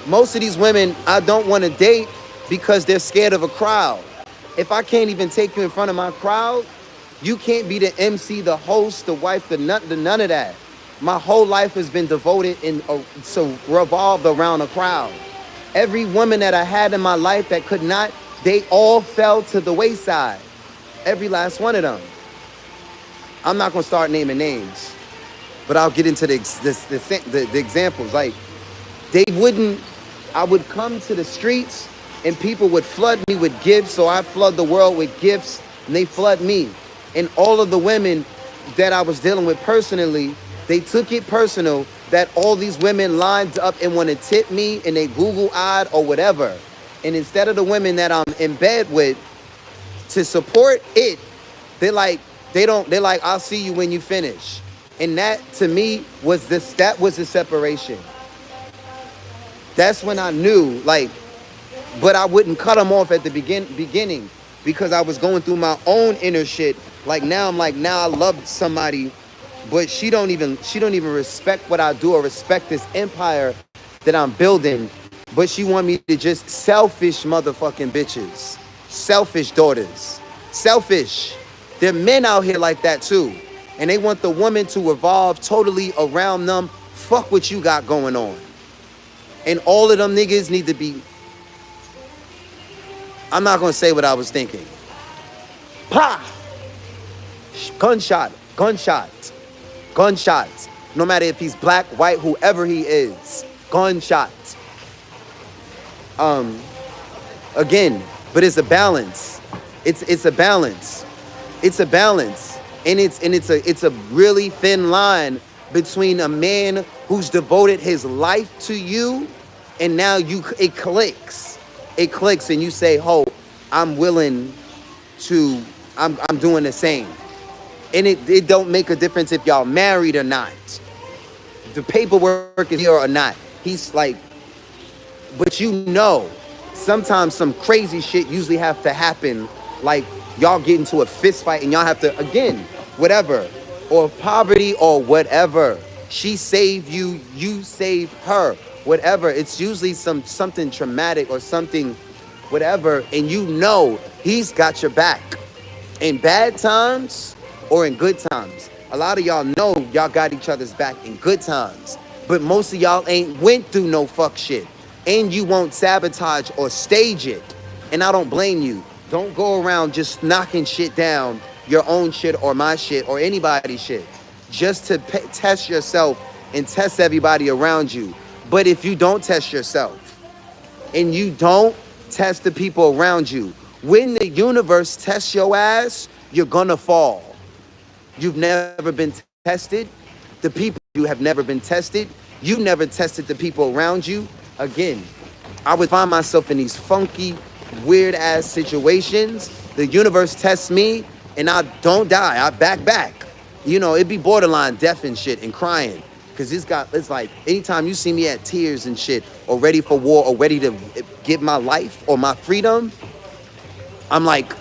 Most of these women I don't want to date because they're scared of a crowd. If I can't even take you in front of my crowd, you can't be the MC, the host, the wife, the none of that. My whole life has been devoted so revolved around a crowd. Every woman that I had in my life that could not, they all fell to the wayside. Every last one of them. I'm not gonna start naming names, but I'll get into the examples. Like, I would come to the streets and people would flood me with gifts, so I flood the world with gifts, and they flood me. And all of the women that I was dealing with personally, they took it personal that all these women lined up and want to tip me, and they Google-eyed or whatever. And instead of the women that I'm in bed with to support it, they're like, I'll see you when you finish. And that, to me, was the separation. That's when I knew, like, but I wouldn't cut them off at the beginning because I was going through my own inner shit. Like, now I'm like, now I love somebody, but she don't even respect what I do or respect this empire that I'm building. But she want me to just selfish motherfucking bitches. Selfish daughters. Selfish. There are men out here like that too. And they want the woman to revolve totally around them. Fuck what you got going on. And all of them niggas need to be... I'm not going to say what I was thinking. Pa! Gunshot. No matter if he's black, white, whoever he is. Gunshot. Again, but it's a balance. It's a balance. It's a balance. And it's a really thin line between a man who's devoted his life to you, and now it clicks. It clicks and you say, oh, I'm willing to, I'm doing the same. And it don't make a difference if y'all married or not. The paperwork is here or not. He's like, but you know, sometimes some crazy shit usually have to happen. Like y'all get into a fist fight and y'all have to, again, whatever, or poverty or whatever. She saved you, you saved her, whatever. It's usually something traumatic or something, whatever. And you know, he's got your back in bad times or in good times. A lot of y'all know y'all got each other's back in good times, but most of y'all ain't went through no fuck shit. And you won't sabotage or stage it. And I don't blame you. Don't go around just knocking shit down, your own shit or my shit or anybody's shit, just to test yourself and test everybody around you. But if you don't test yourself and you don't test the people around you, when the universe tests your ass, you're gonna fall. You've never been tested. The people you have never been tested. You never tested the people around you. Again, I would find myself in these funky, weird ass situations. The universe tests me and I don't die. I back. You know, it'd be borderline death and shit and crying. Cause it's like anytime you see me at tears and shit or ready for war or ready to give my life or my freedom, I'm like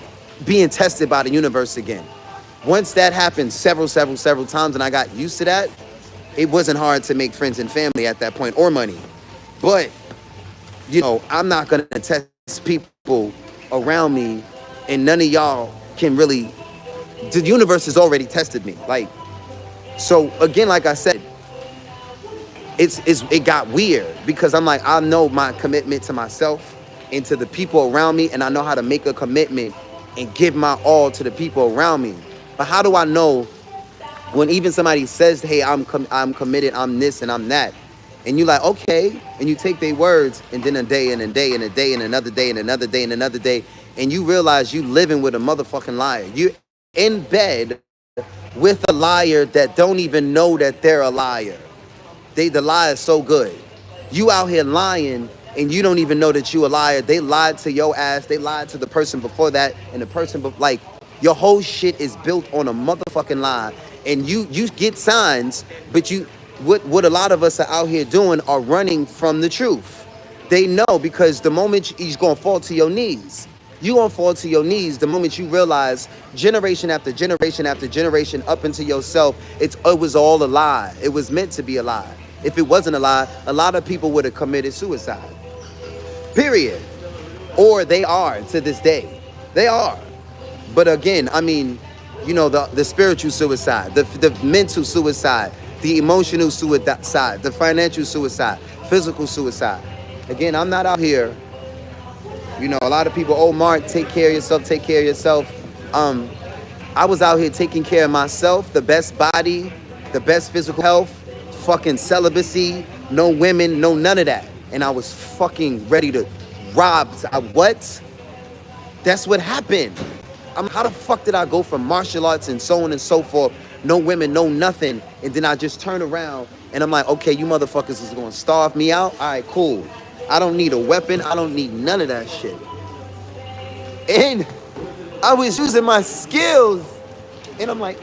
being tested by the universe again. Once that happened several times and I got used to that, it wasn't hard to make friends and family at that point or money. But, you know, I'm not going to test people around me and none of y'all can really, the universe has already tested me. Like, so again, like I said, it got weird because I'm like, I know my commitment to myself and to the people around me, and I know how to make a commitment and give my all to the people around me. But how do I know when even somebody says, hey, I'm committed, I'm this and I'm that, and you like, okay, and you take their words, and then a day and a day and a day and another day and another day and another day, and you realize you living with a motherfucking liar. You're in bed with a liar that don't even know that they're a liar. The lie is so good. You out here lying and you don't even know that you a liar. They lied to your ass. They lied to the person before that and the person, like, your whole shit is built on a motherfucking lie. And you get signs, but what a lot of us are out here doing are running from the truth. They know because the moment you're gonna fall to your knees, you're gonna fall to your knees the moment you realize generation after generation after generation up into yourself, it was all a lie. It was meant to be a lie. If it wasn't a lie, a lot of people would have committed suicide. Period. Or they are to this day. They are. But again, I mean, you know, the spiritual suicide, the mental suicide, the emotional suicide, the financial suicide, physical suicide. Again, I'm not out here. You know, a lot of people, oh, Mark, take care of yourself, take care of yourself. I was out here taking care of myself, the best body, the best physical health, fucking celibacy, no women, no none of that. And I was fucking ready to rob. What? That's what happened. How the fuck did I go from martial arts and so on and so forth, no women, no nothing, and then I just turn around and I'm like, okay, you motherfuckers is gonna starve me out? All right, cool. I don't need a weapon. I don't need none of that shit. And I was using my skills and I'm like,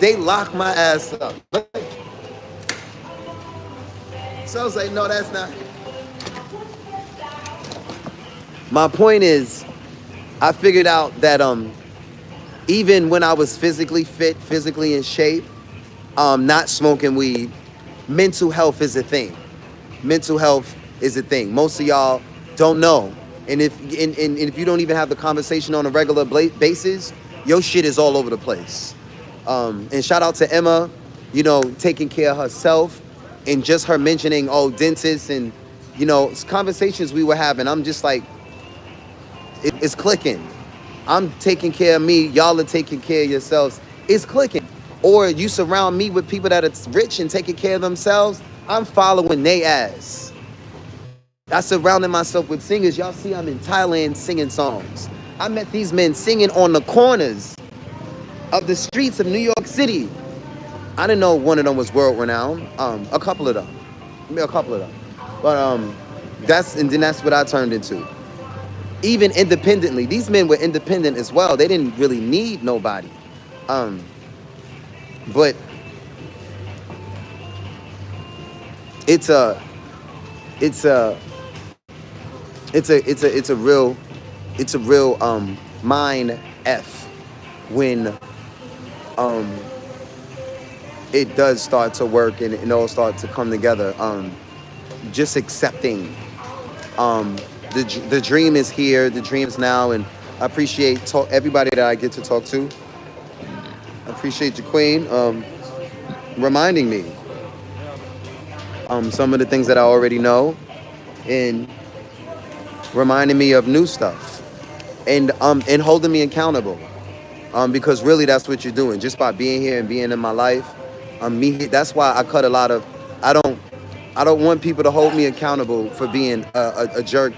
they locked my ass up. So I was like, no, that's not. My point is, I figured out that even when I was physically fit, physically in shape, not smoking weed, mental health is a thing. Mental health is a thing. Most of y'all don't know. And if you don't even have the conversation on a regular basis, your shit is all over the place. And shout out to Emma, you know, taking care of herself and just her mentioning, oh, dentists and, you know, conversations we were having. I'm just like, it's clicking. I'm taking care of me. Y'all are taking care of yourselves. It's clicking. Or you surround me with people that are rich and taking care of themselves. I'm following they ass. I surrounded myself with singers. Y'all see I'm in Thailand singing songs. I met these men singing on the corners of the streets of New York City. I didn't know one of them was world renowned. A couple of them. Maybe a couple of them. But that's what I turned into. Even independently, these men were independent as well. They didn't really need nobody. But it's a real mind F when it does start to work and it all starts to come together. Just accepting the dream is here, the dream's now, and I appreciate everybody that I get to talk to. I appreciate you, Queen, reminding me some of the things that I already know and reminding me of new stuff and holding me accountable. Because really that's what you're doing just by being here and being in my life. That's why I cut a lot of. I don't want people to hold me accountable for being a jerk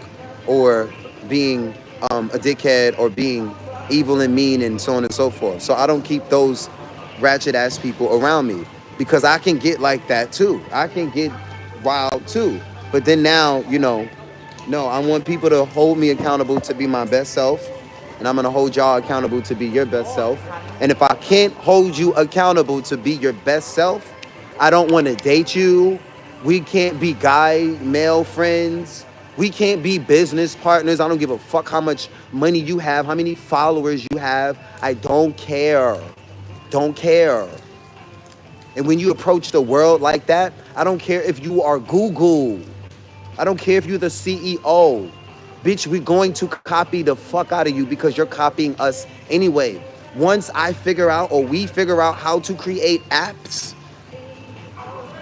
or being a dickhead or being evil and mean and so on and so forth. So I don't keep those ratchet ass people around me because I can get like that too. I can get wild too. But then now, no, I want people to hold me accountable to be my best self. And I'm going to hold y'all accountable to be your best self. And if I can't hold you accountable to be your best self, I don't want to date you. We can't be male friends. We can't be business partners. I don't give a fuck how much money you have, how many followers you have. I don't care. Don't care. And when you approach the world like that, I don't care if you are Google. I don't care if you're the CEO. Bitch, we're going to copy the fuck out of you because you're copying us anyway. Once I figure out or we figure out how to create apps,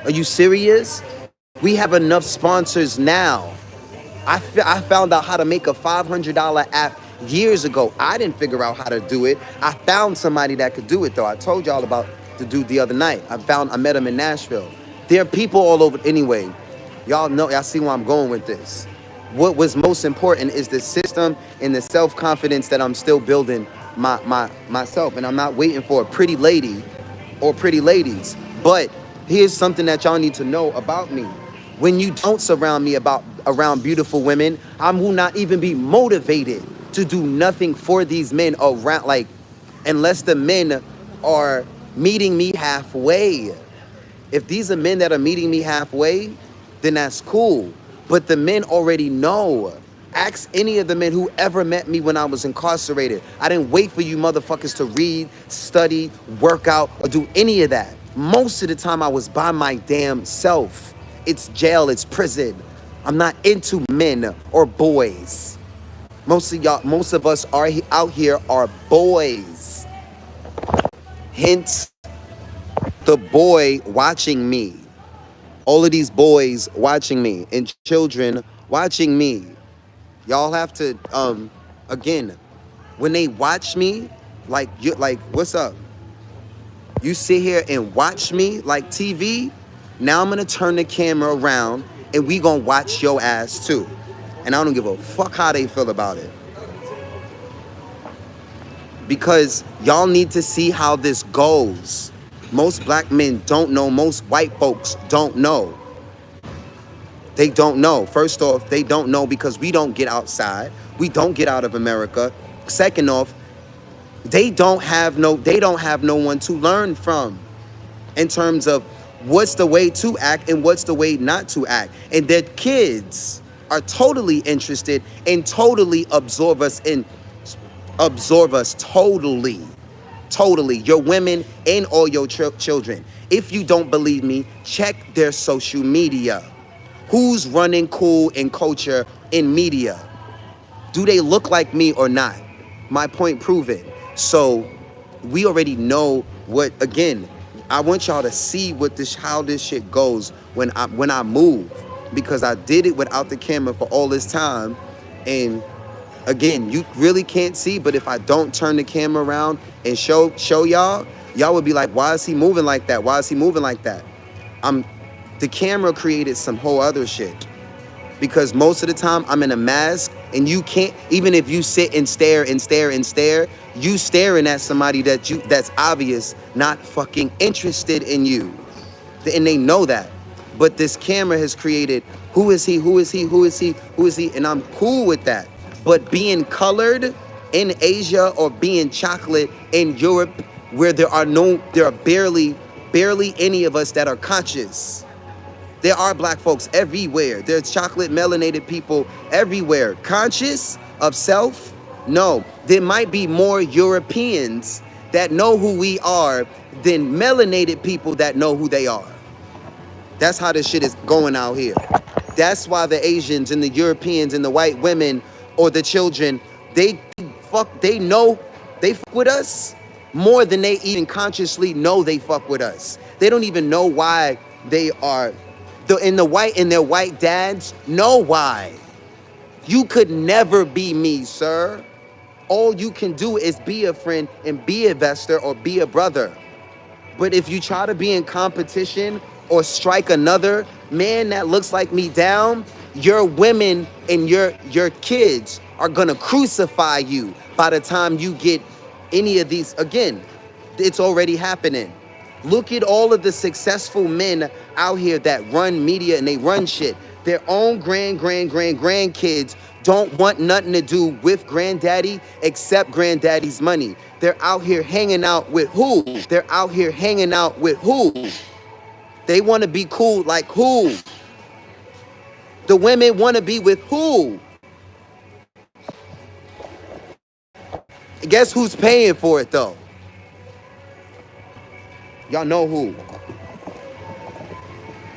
are you serious? We have enough sponsors now. I found out how to make a $500 app years ago. I didn't figure out how to do it. I found somebody that could do it though. I told y'all about the dude the other night. I met him in Nashville. There are people all over anyway. Y'all see where I'm going with this. What was most important is the system and the self-confidence that I'm still building myself. And I'm not waiting for a pretty lady or pretty ladies. But here's something that y'all need to know about me. When you don't surround me around beautiful women, I will not even be motivated to do nothing for these men around, unless the men are meeting me halfway. If these are men that are meeting me halfway, then that's cool. But the men already know. Ask any of the men who ever met me when I was incarcerated. I didn't wait for you motherfuckers to read, study, work out, or do any of that. Most of the time I was by my damn self. It's jail, it's prison. I'm not into men or boys. Most of us are out here are boys. Hence, the boy watching me. All of these boys watching me and children watching me. Y'all have to, again, when they watch me, what's up? You sit here and watch me like TV. Now I'm going to turn the camera around and we going to watch your ass too. And I don't give a fuck how they feel about it. Because y'all need to see how this goes. Most black men don't know. Most white folks don't know. They don't know. First off, they don't know because we don't get outside. We don't get out of America. Second off, they don't have no one to learn from in terms of what's the way to act and what's the way not to act. And their kids are totally interested and totally absorb us totally. Totally. Your women and all your children. If you don't believe me, check their social media. Who's running cool in culture in media? Do they look like me or not? My point proven. So we already know what, again, I want y'all to see how this shit goes when I move. Because I did it without the camera for all this time. And again, you really can't see, but if I don't turn the camera around and show y'all would be like, why is he moving like that? Why is he moving like that? The camera created some whole other shit. Because most of the time I'm in a mask And you can't, even if you sit and stare and stare and stare, you staring at somebody that's obvious not fucking interested in you. And they know that. But this camera has created, who is he, who is he, who is he, who is he? And I'm cool with that. But being colored in Asia or being chocolate in Europe, where there are barely any of us that are conscious. There are black folks everywhere. There's chocolate melanated people everywhere. Conscious of self? No. There might be more Europeans that know who we are than melanated people that know who they are. That's how this shit is going out here. That's why the Asians and the Europeans and the white women or the children, they fuck with us more than they even consciously know they fuck with us. They don't even know why they are, and their white dads know why. You could never be me, sir. All you can do is be a friend and be an investor or be a brother. But if you try to be in competition or strike another man that looks like me down, your women and your kids are gonna crucify you by the time you get any of these. Again, it's already happening. Look at all of the successful men out here that run media and they run shit. Their own grandkids don't want nothing to do with granddaddy except granddaddy's money. They're out here hanging out with who? They're out here hanging out with who? They want to be cool like who? The women want to be with who? Guess who's paying for it though? Y'all know who.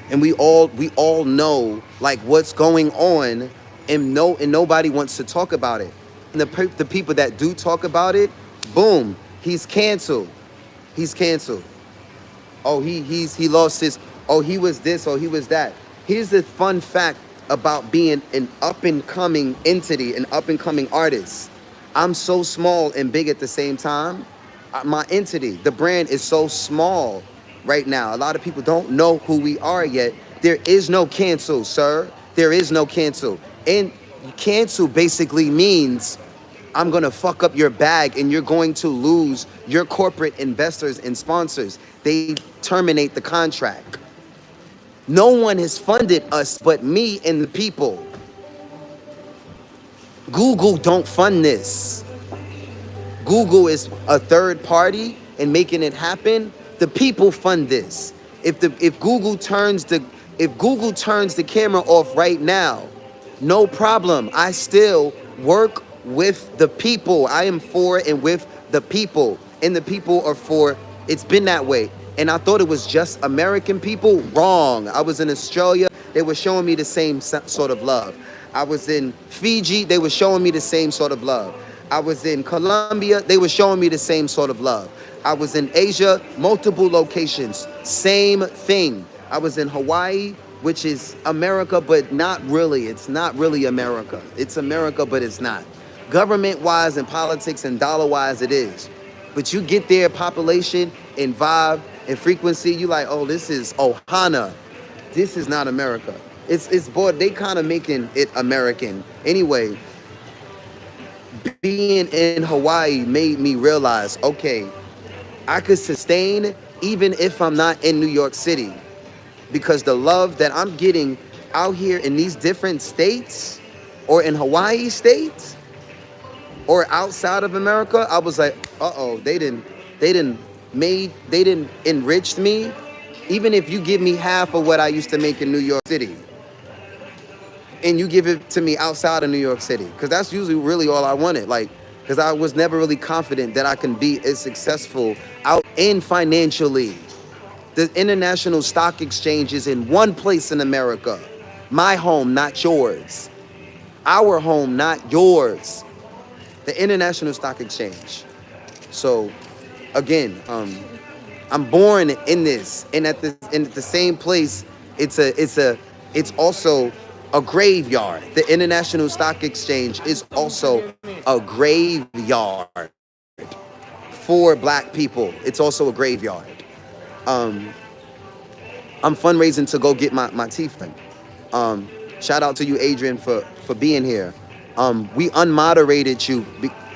And we all know like what's going on, and nobody wants to talk about it. And the people that do talk about it, boom, he's canceled. He's canceled. Oh, he lost his, oh, he was this, or he was that. Here's the fun fact about being an up-and-coming entity, an up-and-coming artist. I'm so small and big at the same time. My entity, the brand is so small right now. A lot of people don't know who we are yet. There is no cancel, sir. There is no cancel. And cancel basically means I'm gonna fuck up your bag and you're going to lose your corporate investors and sponsors. They terminate the contract. No one has funded us but me and the people. Google don't fund this. Google is a third party and making it happen. The people fund this. If Google turns the camera off right now, no problem. I still work with the people. I am for and with the people, and the people are for. It's been that way. And I thought it was just American people. Wrong. I was in Australia. They were showing me the same sort of love. I was in Fiji. They were showing me the same sort of love. I was in Colombia. They were showing me the same sort of love. I was in Asia, multiple locations, same thing. I was in Hawaii, which is America, but not really. It's not really America. It's America, but it's not. Government-wise and politics and dollar-wise, it is. But you get there, population and vibe and frequency, you like, oh, this is Ohana. This is not America. It's boy, they kind of making it American. Anyway, being in Hawaii made me realize, okay, I could sustain even if I'm not in New York City, because the love that I'm getting out here in these different states or in Hawaii states or outside of America, I was like, uh-oh, they didn't enrich me. Even if you give me half of what I used to make in New York City and you give it to me outside of New York City, because that's usually really all I wanted. Like, because I was never really confident that I can be as successful out in financially. The international stock exchange is in one place in America. My home, not yours. Our home, not yours. The international stock exchange. So, again, I'm born in this, and at the same place, it's also a graveyard. The international stock exchange is also a graveyard for black people. It's also a graveyard. I'm fundraising to go get my teeth done. Shout out to you, Adrian, for being here. We unmoderated you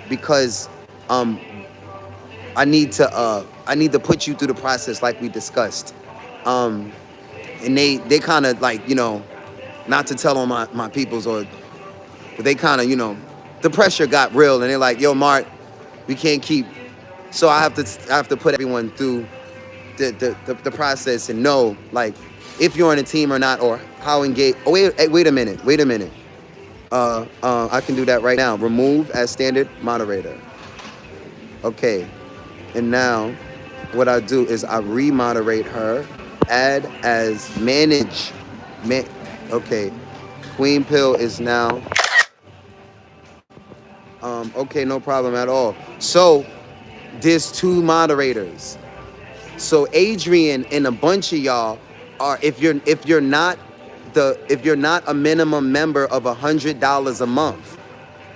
because I need to put you through the process like we discussed. And they kind of like, not to tell on my peoples, but they kind of, the pressure got real and they're like, yo, Mark, we can't keep. So I have to put everyone through the process and know, like, if you're on a team or not, or how engaged. Oh, wait a minute. I can do that right now. Remove as standard moderator. Okay. And now what I do is I remoderate her, add as manage. Okay. Queen Pill is now. Okay, no problem at all. So there's 2 moderators. So Adrian and a bunch of y'all are, if you're not a minimum member of $100 a month,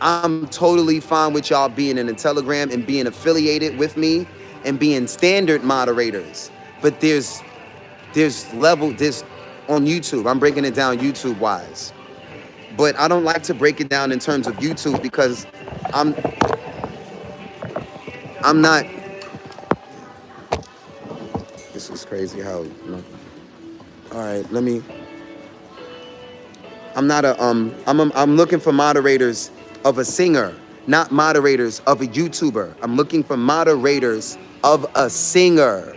I'm totally fine with y'all being in a Telegram and being affiliated with me and being standard moderators. But there's on YouTube. I'm breaking it down YouTube wise. But I don't like to break it down in terms of YouTube because I'm not. This is crazy how. All right, let me. I'm not a I'm looking for moderators of a singer, not moderators of a YouTuber. I'm looking for moderators of a singer,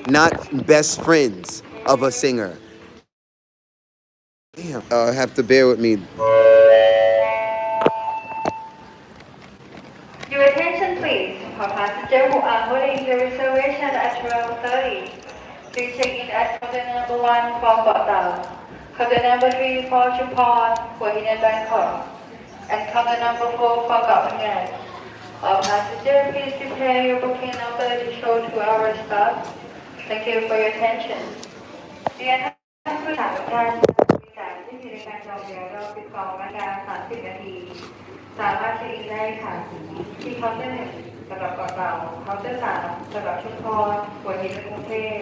not best friends of a singer. Damn, have to bear with me. Your attention please. For passengers who are holding the reservation at 12:30, please check in at counter number 1 for Koh Tao, counter number 3 for Chupon, Huahine, Bangkok, and counter number 4 for Koh Samui. All passengers, please prepare your booking number to show to our staff. Thank you for your attention. เรียนท่านผู้โดยสารทุกท่านบริการที่มีในการจองเรือรอบ12 นาฬิกา 30 นาที สามารถเช็คอินได้ค่ะที่เคาน์เตอร์ 1 สำหรับเกาะเต่าเคาน์เตอร์ 3 สำหรับชุมพรหัวหินและกรุงเทพ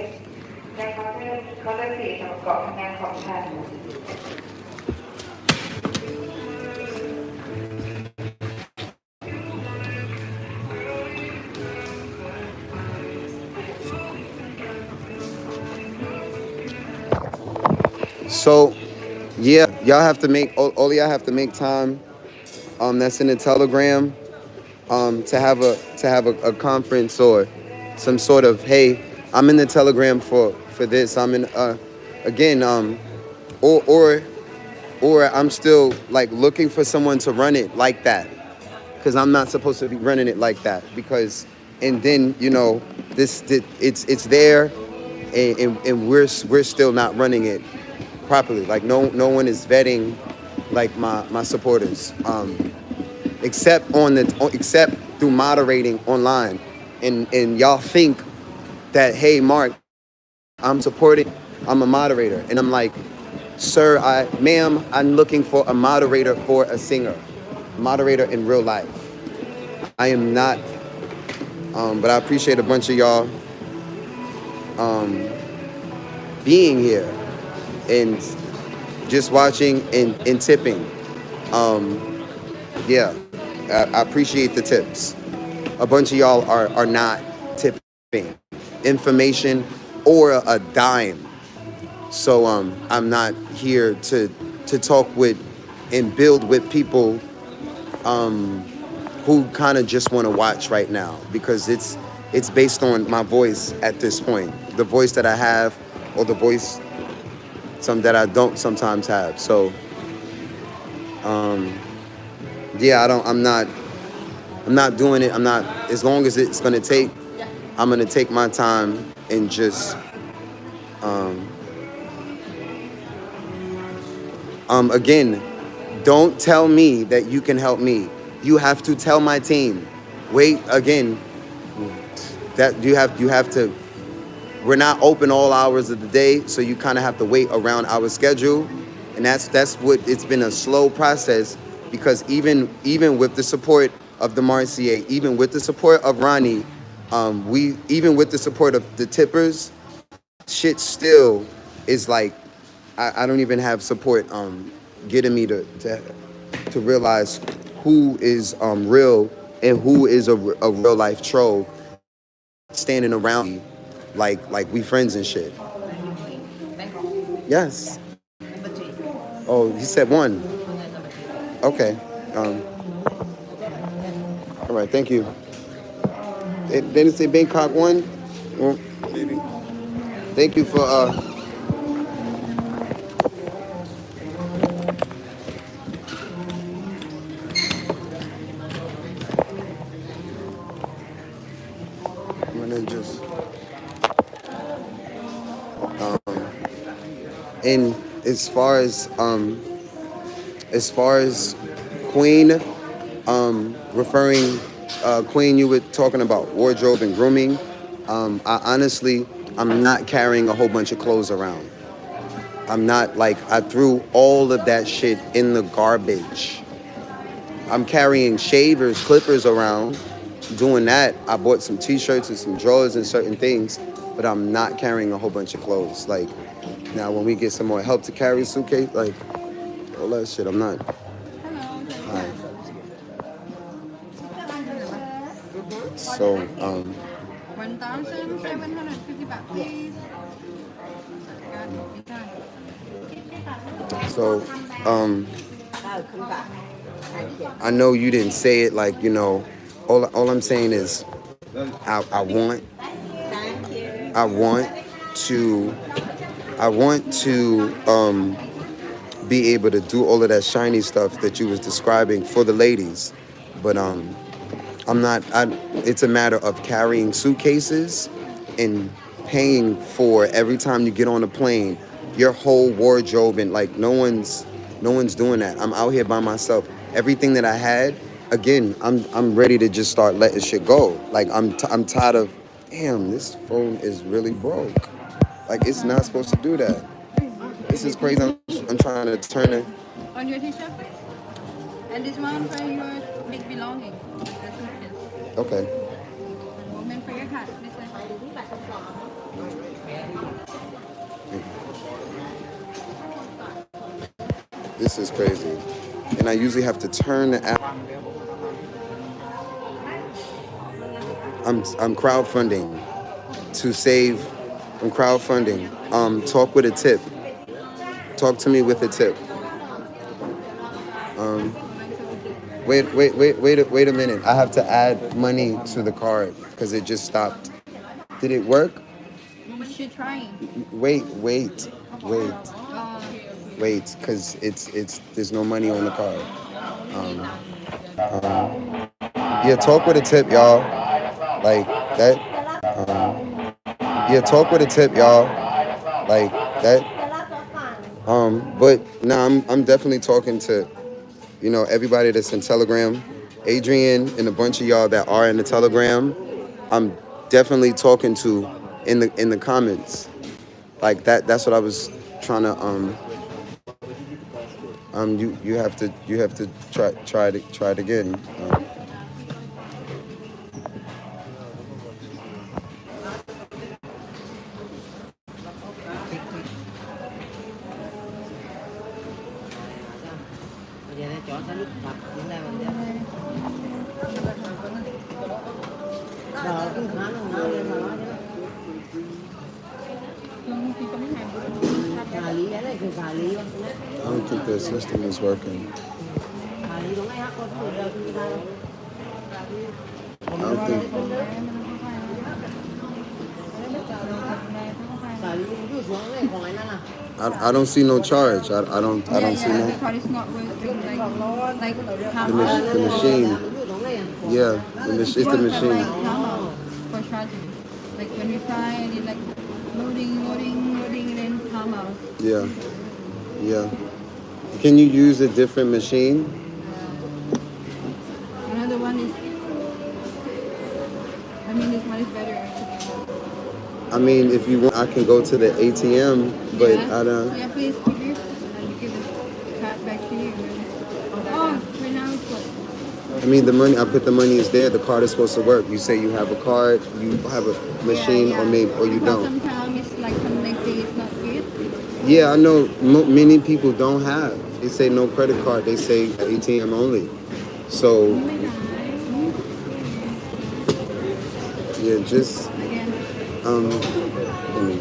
และเคาน์เตอร์ 4 สำหรับเกาะพังงานของไทย So, yeah, y'all have to make all y'all have to make time. That's in the Telegram. To have a conference or some sort of, hey, I'm in the Telegram for this. I'm in again or I'm still like looking for someone to run it like that, because I'm not supposed to be running it like that, because and then it's there and we're still not running it properly. Like no one is vetting like my supporters, except through moderating online, and y'all think that, hey, Mark, I'm supporting, I'm a moderator, and I'm like, sir, ma'am, I'm looking for a moderator for a singer, moderator in real life. I am not, but I appreciate a bunch of y'all being here and just watching and tipping. Yeah, I appreciate the tips. A bunch of y'all are not tipping information or a dime. So I'm not here to talk with and build with people who kind of just want to watch right now, because it's based on my voice at this point, the voice that I have, or the voice that I don't sometimes have. So yeah, I'm not doing it. I'm not, as long as it's gonna take, I'm gonna take my time and just again, don't tell me that you can help me. You have to tell my team. Wait, again, that you have to. We're not open all hours of the day, so you kind of have to wait around our schedule, and that's what, it's been a slow process, because even with the support of the Marcier, even with the support of Ronnie, even with the support of the tippers, shit still is like, I don't even have support getting me to to realize who is real and who is a real life troll standing around me like we friends and shit. Yes. Oh, he said one. Okay. All right. Thank you. Didn't it say Bangkok one? Well, maybe. Thank you for I'm gonna just and as far as Queen, referring Queen, you were talking about wardrobe and grooming. I'm not carrying a whole bunch of clothes around. I'm not like I threw all of that shit in the garbage. I'm carrying shavers, clippers around. Doing that, I bought some t-shirts and some drawers and certain things, but I'm not carrying a whole bunch of clothes. Like now when we get some more help to carry a suitcase, like all that shit, I'm not. Hi. So, 1,750 baht, please. so, I know you didn't say it like, you know, all I'm saying is I want to be able to do all of that shiny stuff that you was describing for the ladies, but it's a matter of carrying suitcases and paying for every time you get on a plane your whole wardrobe, and like no one's doing that. I'm out here by myself. Everything that I had, again, I'm ready to just start letting shit go. Like I'm tired of, damn, this phone is really broke. Like it's not supposed to do that. This is crazy. I'm trying to turn it. On your t-shirt, please. And this one for your big belonging. The suitcase. Okay. And woman for your hat. This one. This is crazy. And I usually have to turn the app. I'm crowdfunding to save. I'm crowdfunding. Talk with a tip. Talk to me with a tip. Wait a minute. I have to add money to the card because it just stopped. Did it work? But she's trying. Wait, because it's there's no money on the card. Yeah, talk with a tip, y'all. Like that. Yeah, talk with a tip, y'all. Like that. But now I'm definitely talking to, you know, everybody that's in Telegram, Adrian and a bunch of y'all that are in the Telegram. I'm definitely talking to in the comments. Like that's what I was trying to you have to try it again. I don't think their system is working. I don't think. I don't see no charge. I don't see no. The card is not working. Like how The much? machine. Yeah, it's the Like machine. how much for charging? Like when you try and it like loading, then come out. Yeah. Can you use a different machine? Another one is. I mean, this one is better actually. I mean, if you want, I can go to the ATM, but Yeah. I don't. Yeah, please give you. I'll give the card back to you. Oh, right now it's what? I mean, the money. I put the money is there. The card is supposed to work. You say you have a card, you have a machine, Yeah. or you Because don't. sometimes it's like connecting, it's not good. Yeah, I know. Many people don't have. They say no credit card. They say ATM only. So yeah, just let me,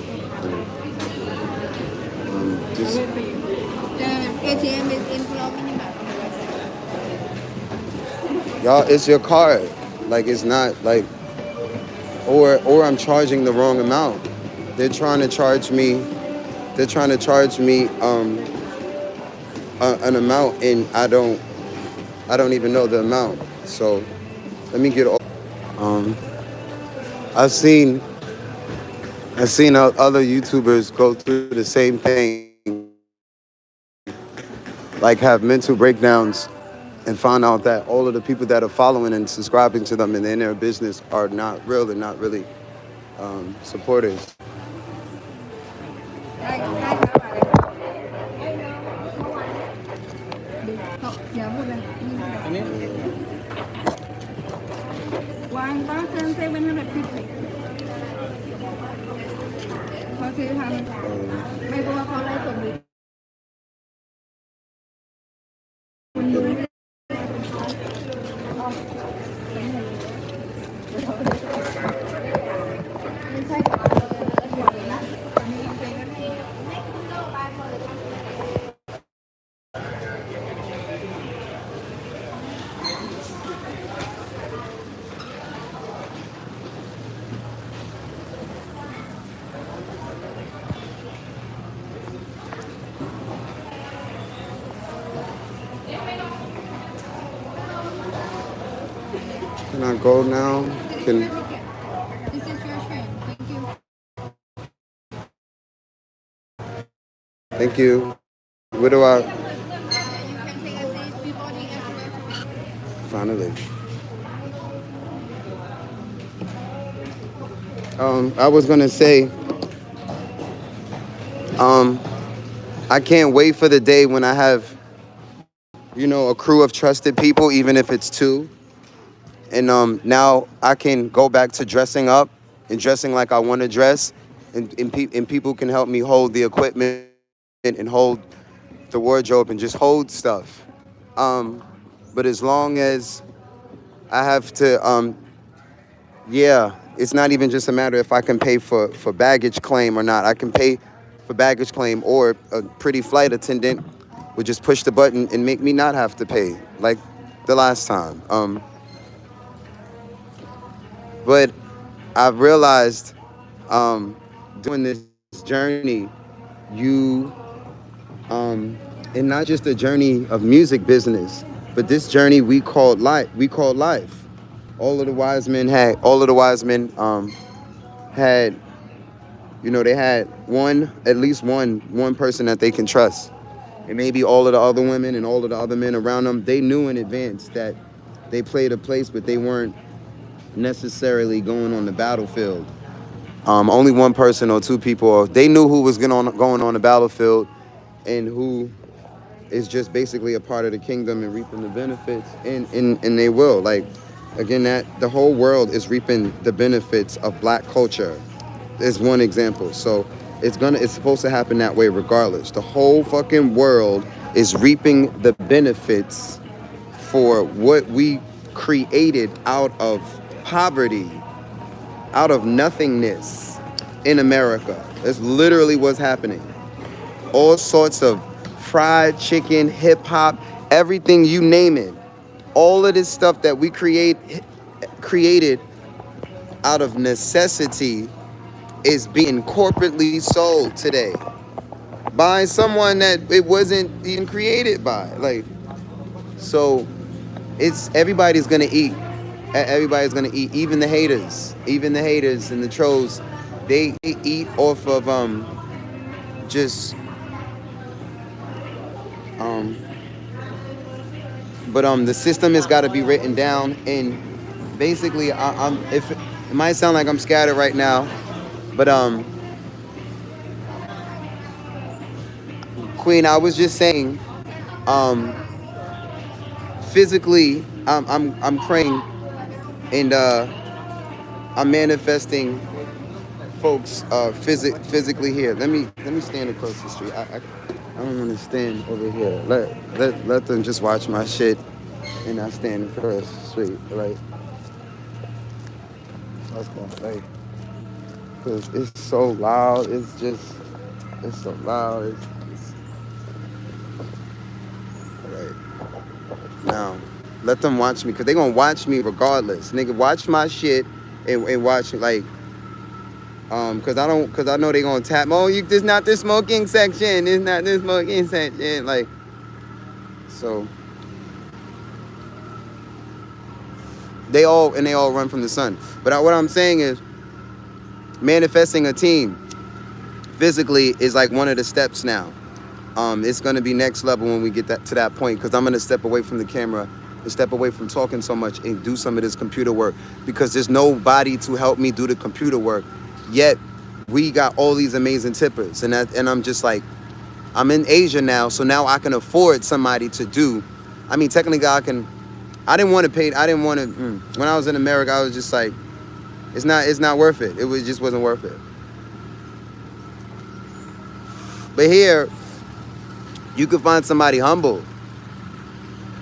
just The ATM is in Pulau Minimark. y'all, it's your card. Like it's not like, or I'm charging the wrong amount. They're trying to charge me. They're trying to charge me an amount, and I don't even know the amount. So let me get. I've seen other YouTubers go through the same thing, like have mental breakdowns, and find out that all of the people that are following and subscribing to them and in their business are not real and not really supporters. Dạ mua đây. อันนี้ 1,750. เขาซื้อทำไม่เพราะว่าเขาไล่ส่งดูคุณดูไม่ใช่นะอันนี้เป็นกันเอง Can I go now? Can This is your train. Thank you. thank you. Where do I You can take a seat. Be boarding everywhere. finally? I was gonna say, I can't wait for the day when I have, a crew of trusted people, even if it's two. And now I can go back to dressing up and dressing like I want to dress, and people can help me hold the equipment and hold the wardrobe and just hold stuff. But as long as I have to, it's not even just a matter if I can pay for baggage claim or not. I can pay for baggage claim, or a pretty flight attendant would just push the button and make me not have to pay, like the last time. But I've realized doing this journey, and not just a journey of music business, but this journey we call life. All of the wise men had, they had at least one person that they can trust. And maybe all of the other women and all of the other men around them, they knew in advance that they played a place, but they weren't necessarily going on the battlefield. Only one person or two people, they knew who was going on the battlefield and who is just basically a part of the kingdom and reaping the benefits, and they will. Like, again, that the whole world is reaping the benefits of black culture is one example. So it's supposed to happen that way regardless. The whole fucking world is reaping the benefits for what we created out of poverty, out of nothingness in America. That's literally what's happening. All sorts of fried chicken, hip hop, everything, you name it. All of this stuff that we created out of necessity is being corporately sold today by someone that it wasn't even created by. Like, so everybody's gonna eat. Everybody's gonna eat, even the haters and the trolls. They eat off of the system has got to be written down. And basically, if it might sound like I'm scattered right now, but Queen, I was just saying, physically, I'm praying. And I'm manifesting folks physically here. Let me stand across the street. I don't want to stand over here. Let them just watch my shit and I stand across the street. Like, let's go. Like, cause it's so loud. It's so loud. It's right now. Let them watch me, cause they gonna watch me regardless. Nigga, watch my shit and watch like. Cause I know they gonna tap. Oh, this not the smoking section. It's not the smoking section. Like, so they all run from the sun. But what I'm saying is, manifesting a team physically is like one of the steps now. It's gonna be next level when we get to that point. Cause I'm gonna step away from the camera and step away from talking so much and do some of this computer work. Because there's nobody to help me do the computer work. Yet we got all these amazing tippers, and I'm just like, I'm in Asia now, so now I can afford somebody to do. I mean, technically, I didn't want to pay. I didn't want to. When I was in America, I was just like, it's not worth it. It just wasn't worth it. But here, you can find somebody humble.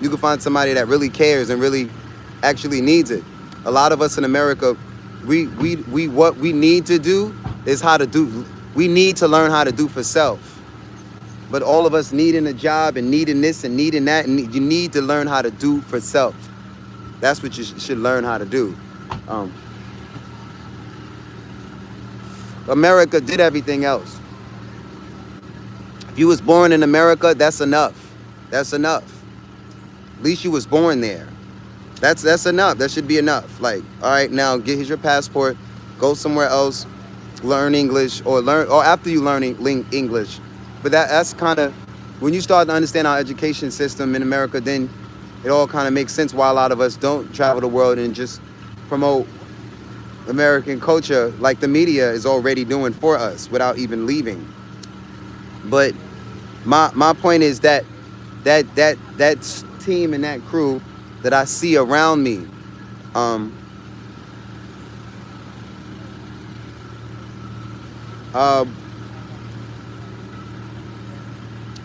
You can find somebody that really cares and really actually needs it. A lot of us in America, what we need to do is how to do. We need to learn how to do for self. But all of us needing a job and needing this and needing that, and you need to learn how to do for self. That's what you should learn how to do. America did everything else. If you was born in America, that's enough. That's enough. At least you was born there. That's enough. That should be enough. Like, all right, now here's your passport. Go somewhere else, learn English, or after you learn English. But that's kind of, when you start to understand our education system in America, then it all kind of makes sense why a lot of us don't travel the world and just promote American culture like the media is already doing for us without even leaving. But my point is that team and that crew that I see around me,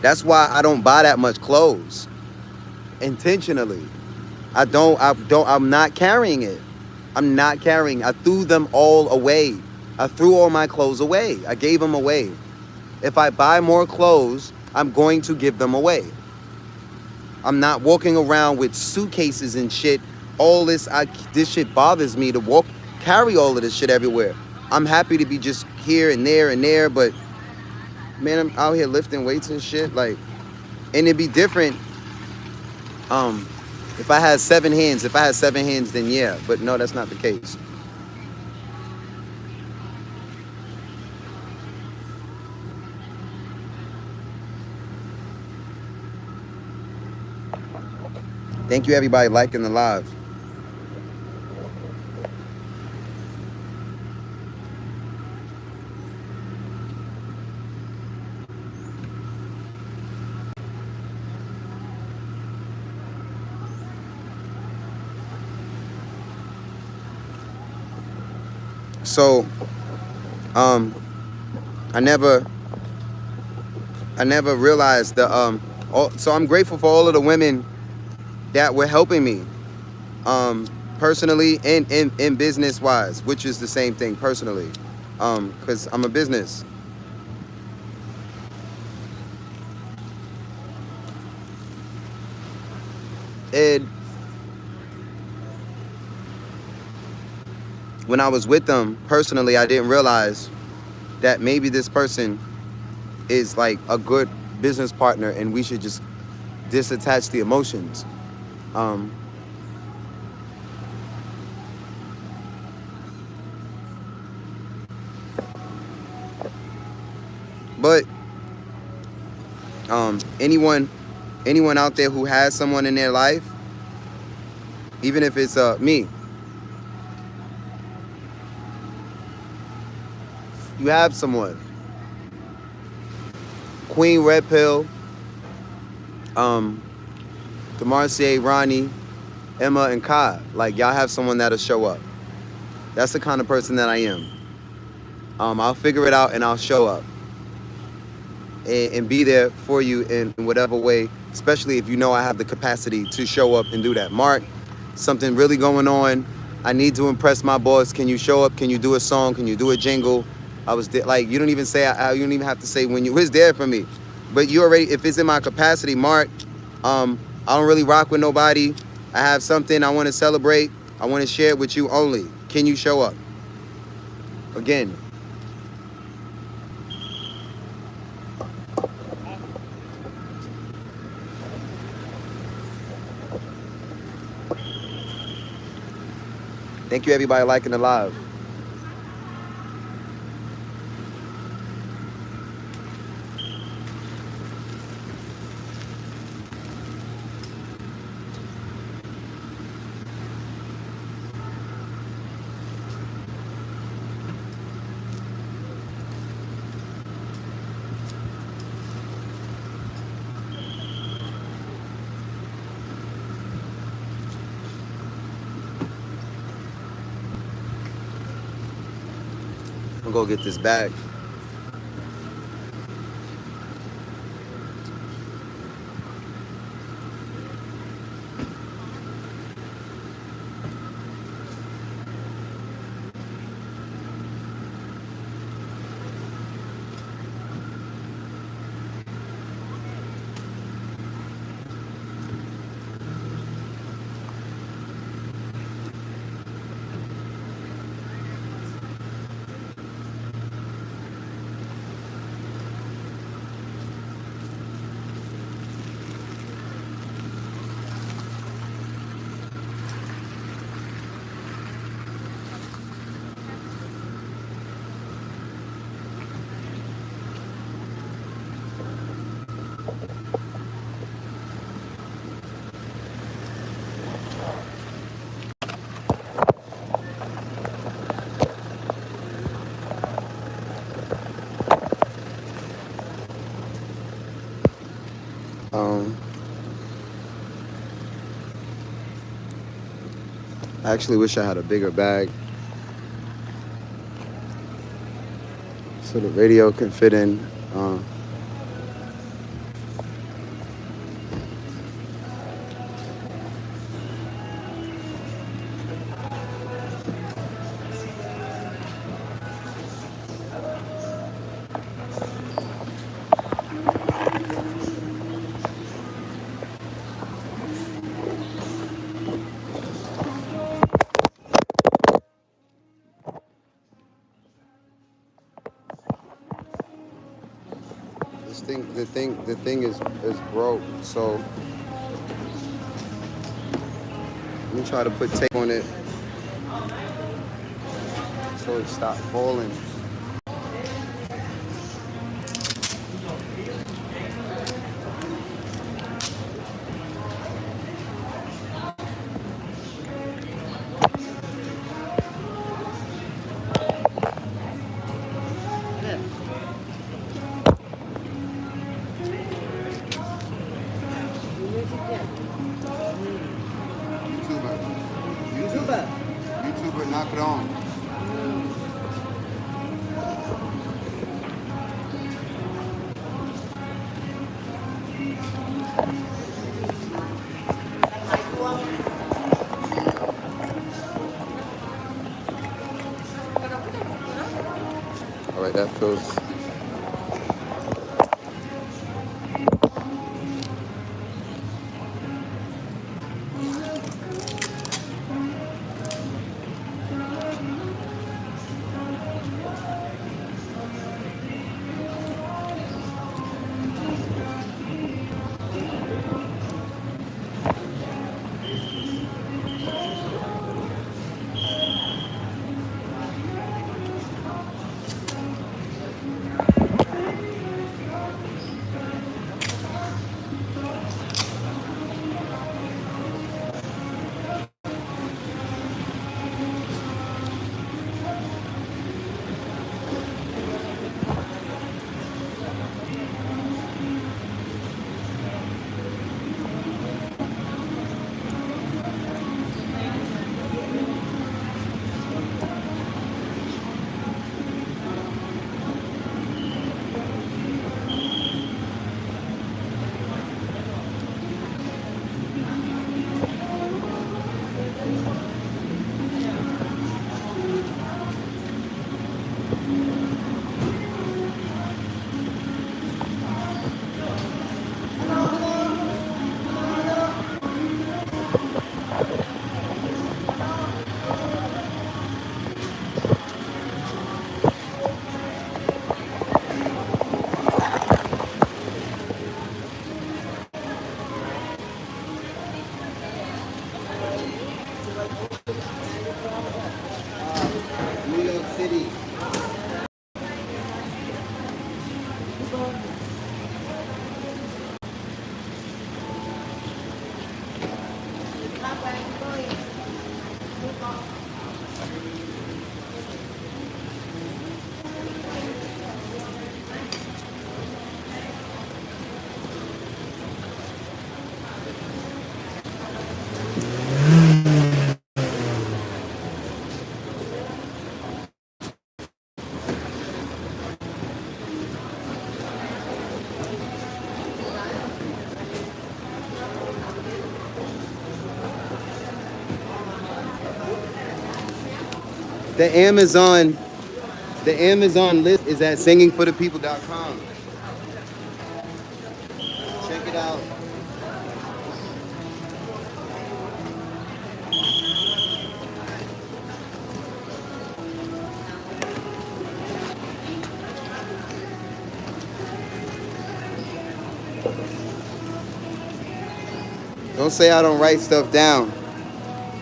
that's why I don't buy that much clothes intentionally. I'm not carrying it. I'm not carrying. I threw them all away. I threw all my clothes away. I gave them away. If I buy more clothes, I'm going to give them away. I'm not walking around with suitcases and shit. All this shit bothers me to carry all of this shit everywhere. I'm happy to be just here and there, but man, I'm out here lifting weights and shit. Like, and it'd be different if I had 7 hands. If I had 7 hands, then yeah. But no, that's not the case. Thank you, everybody, liking the live. So, I never realized so I'm grateful for all of the women that were helping me, personally and business wise, which is the same thing personally, because I'm a business. And when I was with them personally, I didn't realize that maybe this person is like a good business partner and we should just disattach the emotions. But anyone out there who has someone in their life, even if it's me, you have someone. Queen Red Pill, DeMarcia, Ronnie, Emma, and Kai. Like, y'all have someone that'll show up. That's the kind of person that I am. I'll figure it out and I'll show up. and be there for you in whatever way, especially if you know I have the capacity to show up and do that. Mark, something really going on. I need to impress my boss. Can you show up? Can you do a song? Can you do a jingle? I was there, like, you don't even say, you don't even have to say when you was there for me. But you already, if it's in my capacity, Mark, I don't really rock with nobody. I have something I want to celebrate. I want to share it with you only. Can you show up? Again. Thank you, everybody, liking the live. I'm gonna go get this bag. I actually wish I had a bigger bag so the radio can fit in. The thing is broke. So let me try to put tape on it so it stopped falling. YouTuber, knock it on. All right, that feels. The Amazon, the Amazon list is at singingforthepeople.com. Check it out. Don't say I don't write stuff down.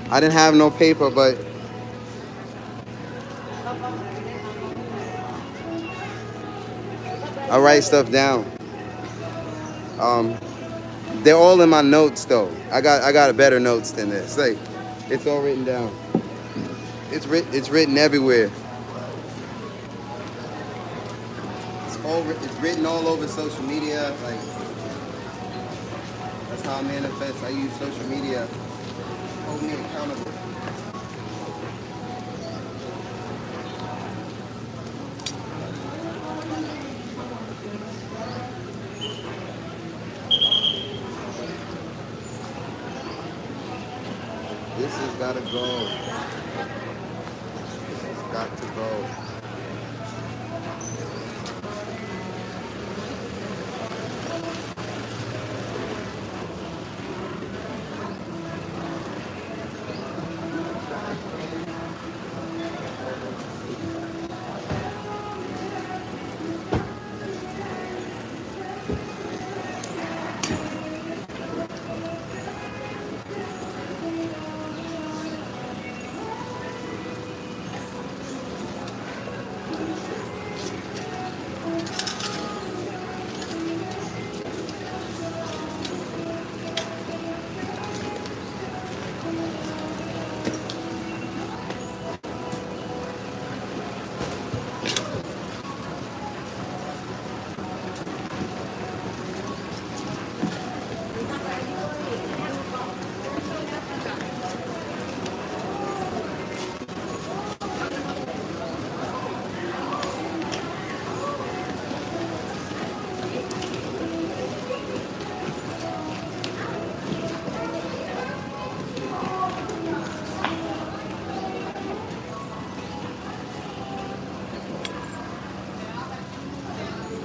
I didn't have no paper, but I write stuff down. They're all in my notes though. I got better notes than this. Like, it's all written down. It's written everywhere. It's written all over social media. Like, that's how I manifest. I use social media to hold me accountable. This has got to go. This has got to go.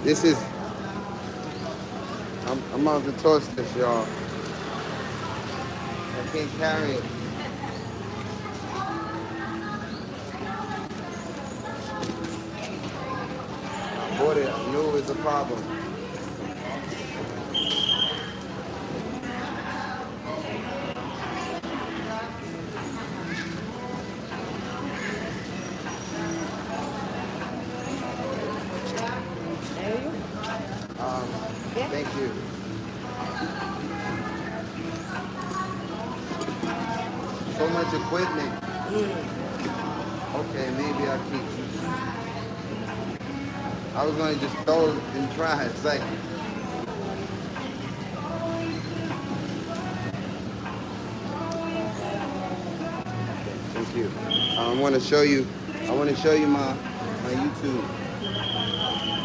This is, I'm about to toss this, y'all. I can't carry it. I bought it, I knew it was a problem. Thank you. So much equipment. Okay, maybe I'll keep. I was gonna just throw it and try. It's like, thank you. I want to show you. I want to show you my YouTube. This is my channel.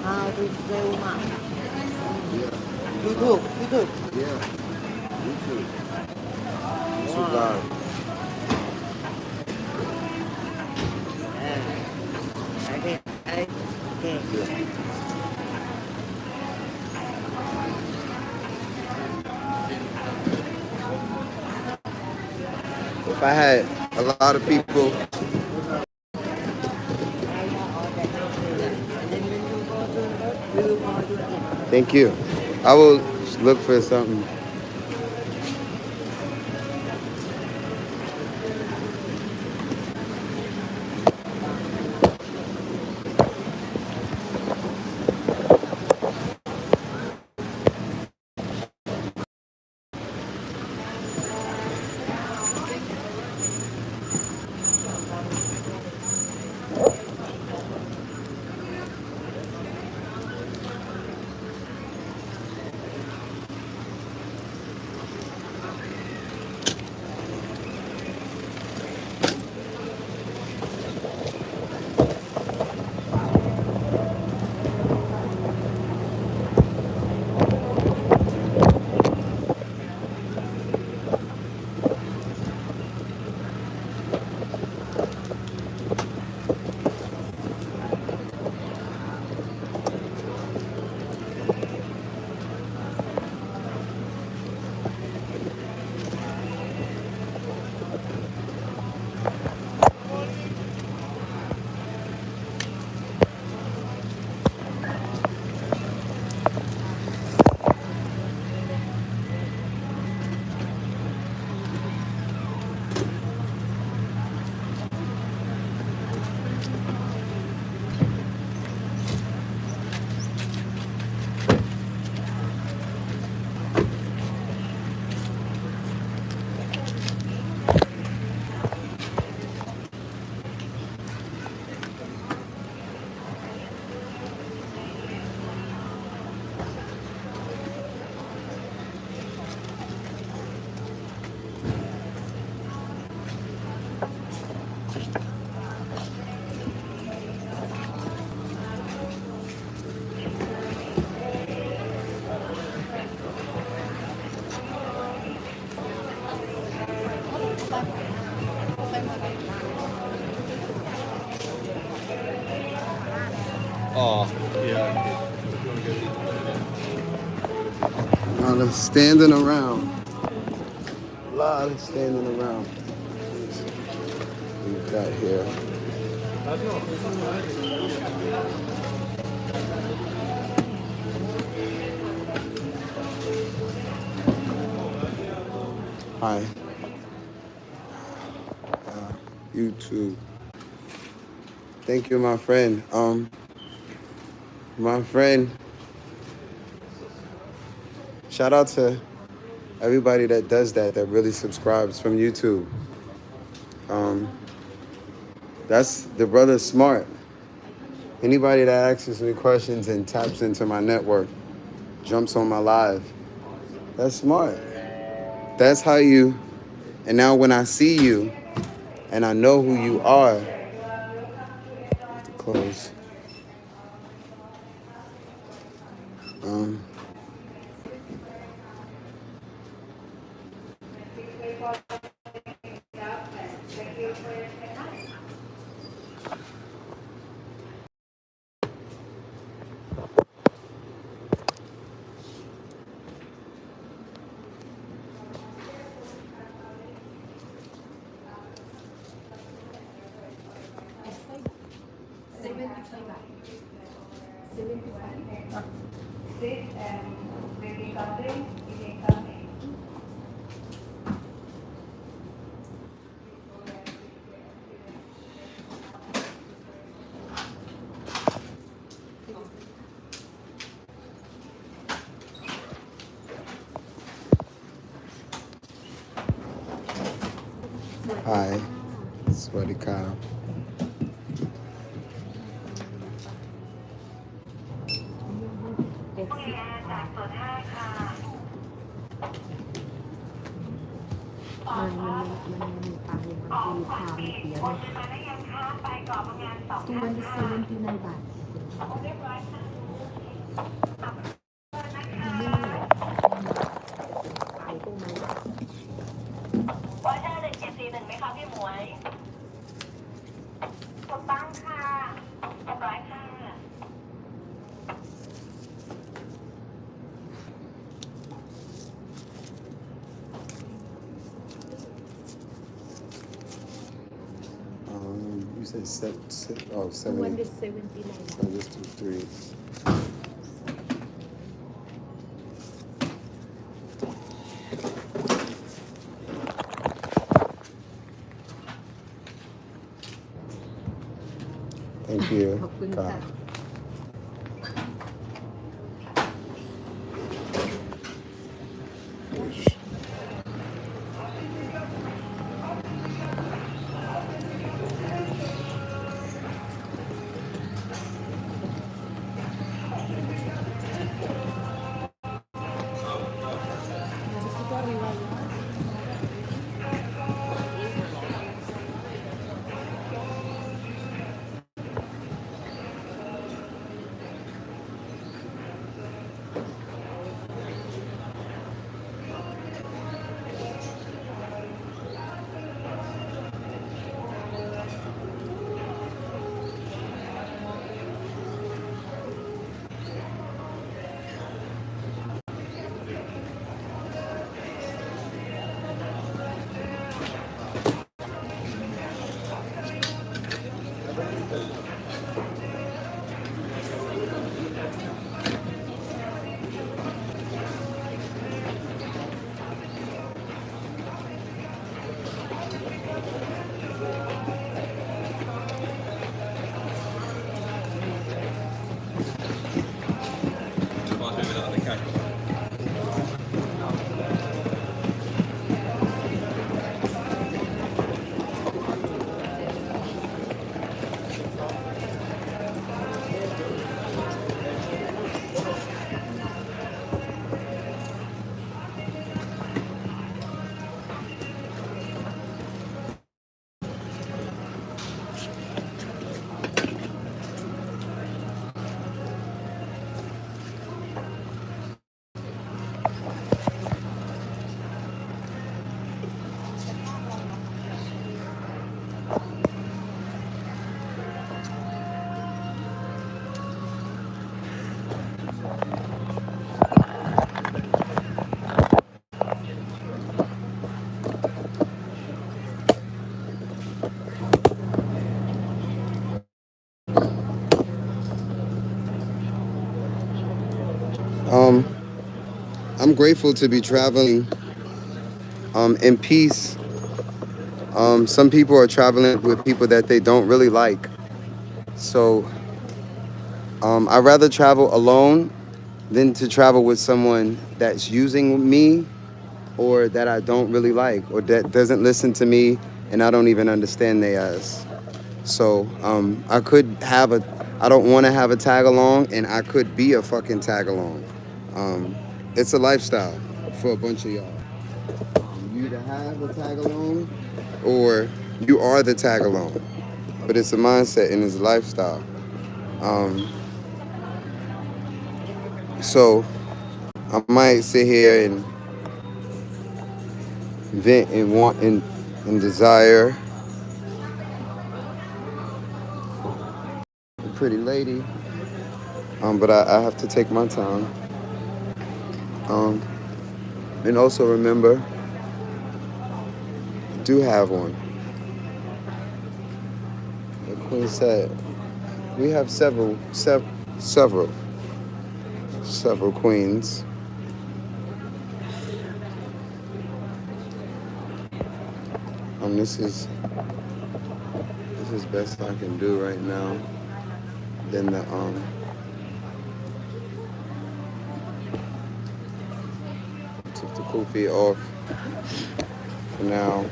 HowToSpellMark. Yeah. YouTube. Yeah. YouTube. YouTube Live. Okay. Yeah. if I had a lot of people. Thank you. I will look for something. Oh, yeah. A lot of standing around. A lot of standing around. We've got here. Hi. YouTube. Thank you, my friend. My friend. Shout out to everybody that does that really subscribes from YouTube. That's the brother smart. Anybody that asks me questions and taps into my network, jumps on my live, that's smart. That's how you, and now when I see you and I know who you are, close. Hi, Sweaty Kyle. said 70. 79. So let's do 3. Thank you. ขอบคุณค่ะ I'm grateful to be traveling in peace. Some people are traveling with people that they don't really like. So I'd rather travel alone than to travel with someone that's using me or that I don't really like or that doesn't listen to me and I don't even understand their ass. So I don't want to have a tag along and I could be a fucking tag along. It's a lifestyle for a bunch of y'all. You either have a tag along or you are the tag along. But it's a mindset and it's a lifestyle. So I might sit here and vent and want and desire a pretty lady. But I have to take my time. And also remember, I do have one. The Queen said, we have several queens. This is best I can do right now. Then the took the kufi off for now.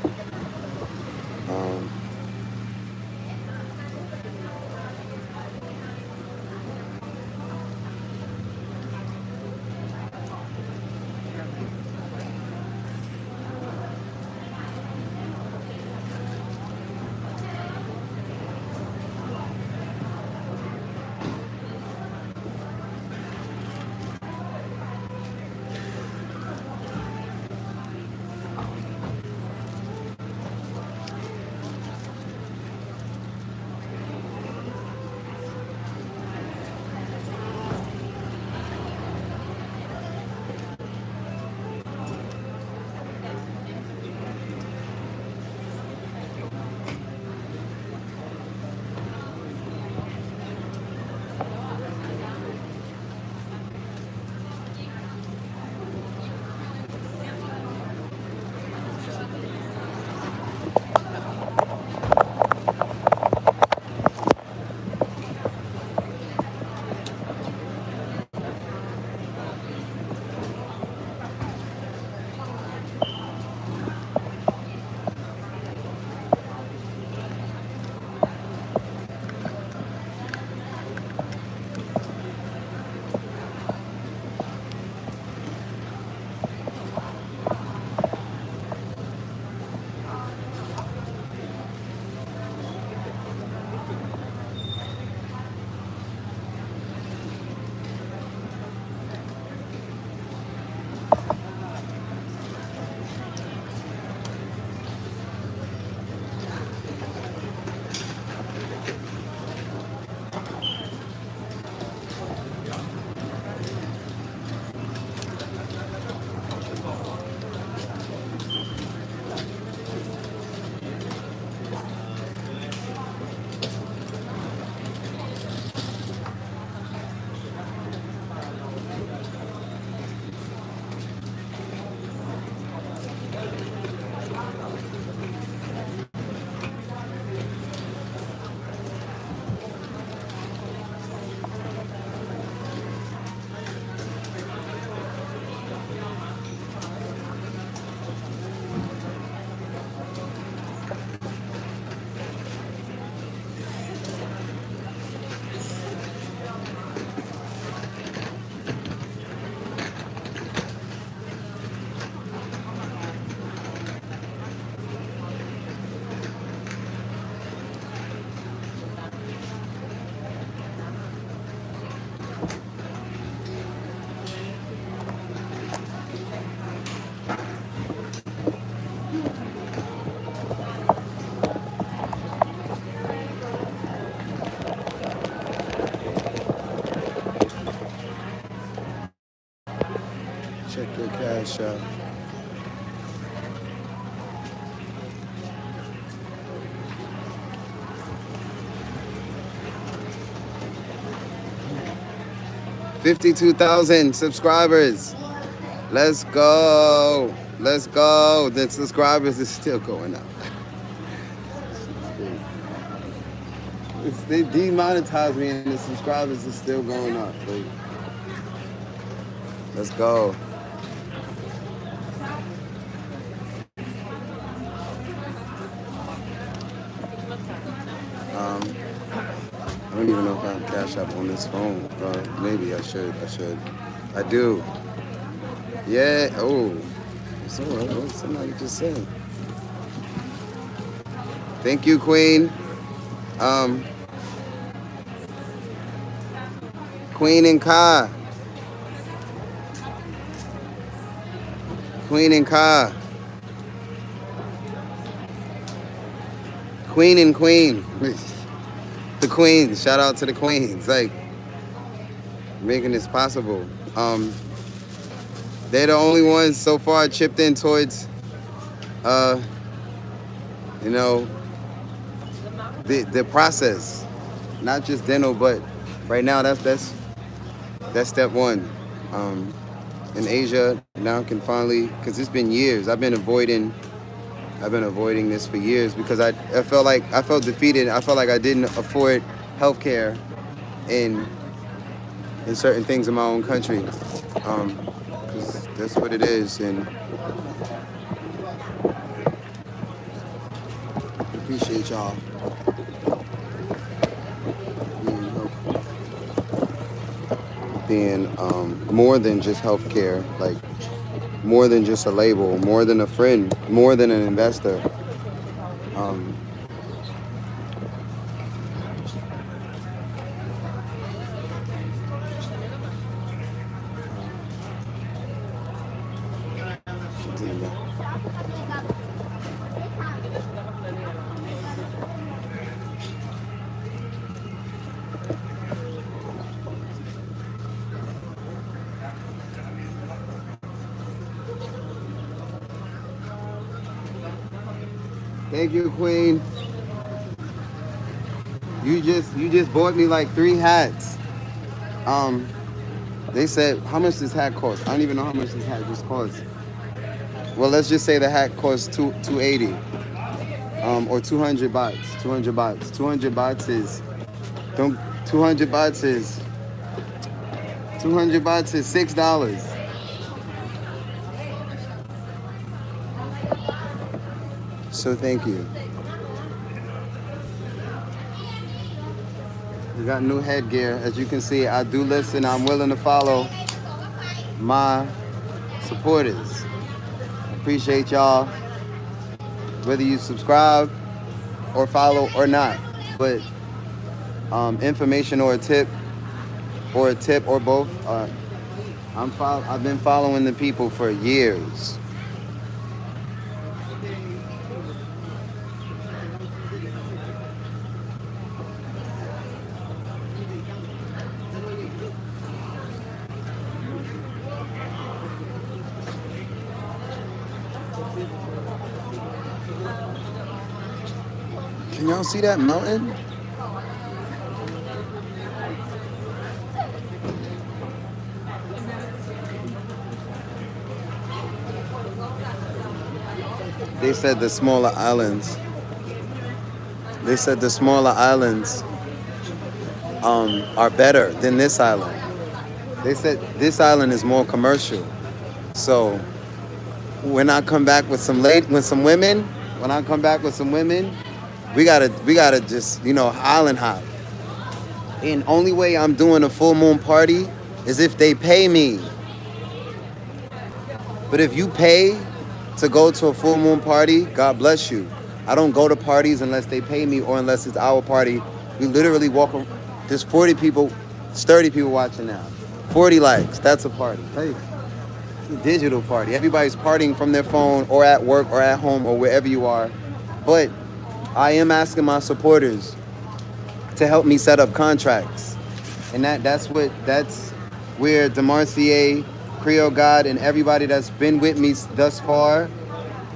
$52,000 subscribers. Let's go. Let's go. The subscribers is still going up. They demonetized me and the subscribers is still going up. Like, let's go. I don't even know if I have Cash App on this phone. Maybe I should. I do. Yeah. Oh. What somebody just said. Thank you, Queen. Queen and Ka. Queen and Ka. Queen and Queen. The Queens. Shout out to the Queens. Like, making this possible. They're the only ones so far chipped in towards, you know, the process. Not just dental, but right now that's step one. In Asia, now can finally, because it's been years. I've been avoiding this for years because I felt defeated. I felt like I didn't afford healthcare in certain things in my own country. Because that's what it is. And appreciate y'all being more than just healthcare, like more than just a label, more than a friend, more than an investor. Thank you, Queen. You just bought me like 3 hats. They said, how much this hat cost? I don't even know how much this hat just cost. Well, let's just say the hat costs $280. Or 200 bahts. 200 bahts. 200 bahts is 6. So thank you. We got new headgear. As you can see, I do listen. I'm willing to follow my supporters. Appreciate y'all, whether you subscribe or follow or not. But information or a tip or both. I've been following the people for years. Can y'all see that mountain? They said the smaller islands. Are better than this island. They said this island is more commercial. So when I come back with some women, we gotta just, island hop. And only way I'm doing a full moon party is if they pay me. But if you pay to go to a full moon party, God bless you. I don't go to parties unless they pay me or unless it's our party. We literally walk around. There's 40 people, 30 people watching now. 40 likes, that's a party. Hey, it's a digital party. Everybody's partying from their phone or at work or at home or wherever you are. But I am asking my supporters to help me set up contracts. And that's where DeMarcier, Creole God, and everybody that's been with me thus far.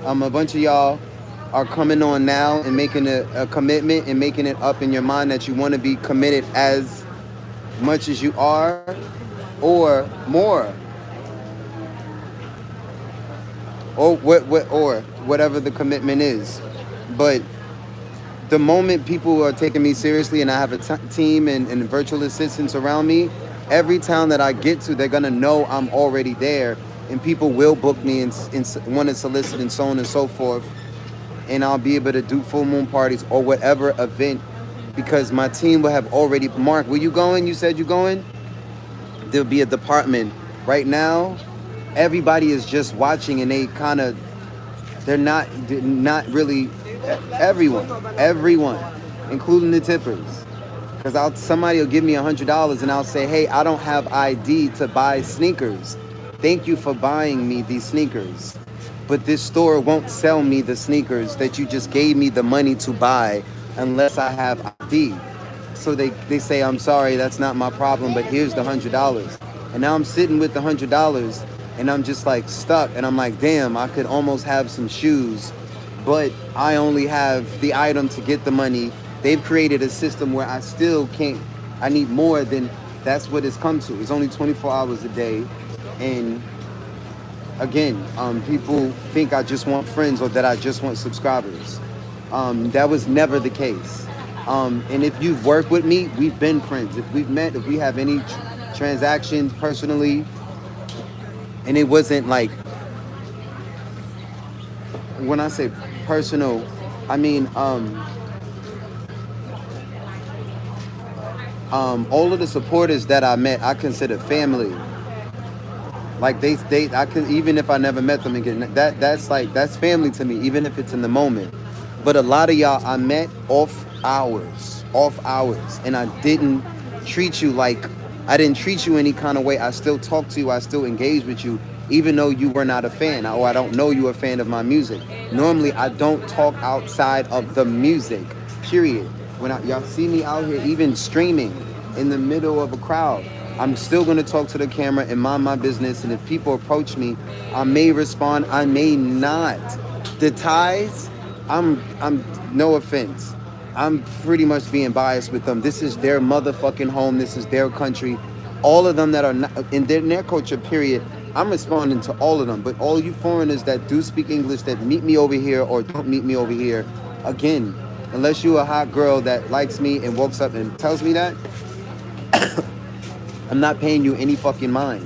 A bunch of y'all are coming on now and making a commitment and making it up in your mind that you want to be committed as much as you are or more. Or whatever the commitment is. But the moment people are taking me seriously and I have a team and virtual assistants around me, every town that I get to, they're going to know I'm already there. And people will book me and want to solicit and so on and so forth. And I'll be able to do full moon parties or whatever event because my team will have already... Mark, where you going? You said you going? There'll be a department. Right now, everybody is just watching and they kind of... They're not really... Everyone, including the tippers. Because somebody will give me $100 and I'll say, hey, I don't have ID to buy sneakers. Thank you for buying me these sneakers. But this store won't sell me the sneakers that you just gave me the money to buy unless I have ID. So they say, I'm sorry, that's not my problem, but here's the $100. And now I'm sitting with the $100 and I'm just like stuck. And I'm like, damn, I could almost have some shoes, but I only have the item to get the money. They've created a system where I still can't, I need more than, that's what it's come to. It's only 24 hours a day. And again, people think I just want friends or that I just want subscribers. That was never the case. And if you've worked with me, we've been friends. If we've met, if we have any transactions personally, and it wasn't like, when I say personal, I mean, all of the supporters that I met, I consider family. Like I could, even if I never met them again, that's family to me, even if it's in the moment. But a lot of y'all I met off hours, and I didn't treat you any kind of way. I still talk to you, I still engage with you, even though you were not a fan, or I don't know you a fan of my music. Normally, I don't talk outside of the music, period. When y'all see me out here, even streaming in the middle of a crowd, I'm still going to talk to the camera and mind my business. And if people approach me, I may respond, I may not. The ties, I'm no offense, I'm pretty much being biased with them. This is their motherfucking home. This is their country. All of them that are not, in their culture, period, I'm responding to all of them. But all you foreigners that do speak English, that meet me over here or don't meet me over here, again, unless you're a hot girl that likes me and walks up and tells me that, I'm not paying you any fucking mind.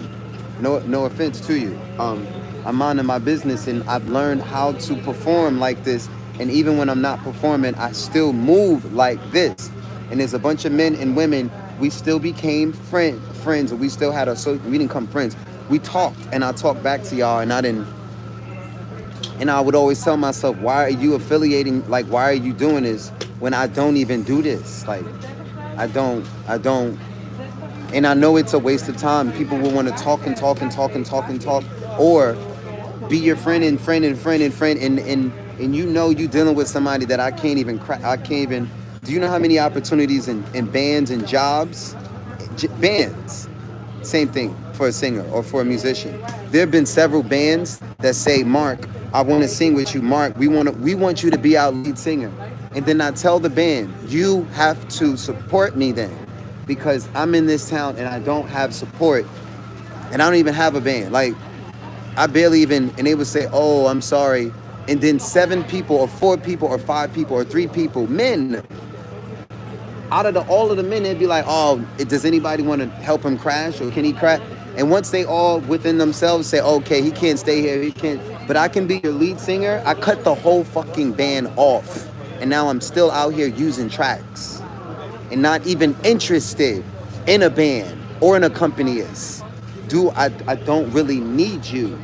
No offense to you. I'm minding my business and I've learned how to perform like this. And even when I'm not performing, I still move like this. And there's a bunch of men and women, we still became friends, and we still had we didn't become friends. We talked, and I talked back to y'all, and I would always tell myself, why are you affiliating, like, why are you doing this when I don't even do this? Like, I don't, and I know it's a waste of time. People will want to talk, or be your friend, and you know you dealing with somebody that I can't even, do you know how many opportunities in bands and jobs? Bands, same thing for a singer or for a musician. There have been several bands that say, Mark, I want to sing with you. Mark, we want you to be our lead singer. And then I tell the band, you have to support me then, because I'm in this town and I don't have support, and I don't even have a band. Like, I barely even, and they would say, oh, I'm sorry. And then 7 people or 4 people or 5 people or 3 people, men, out of all of the men, they'd be like, oh, does anybody want to help him crash, or can he crash? And once they all within themselves say, okay, he can't stay here, he can't, but I can be your lead singer, I cut the whole fucking band off. And now I'm still out here using tracks and not even interested in a band or in a company is. I don't really need you.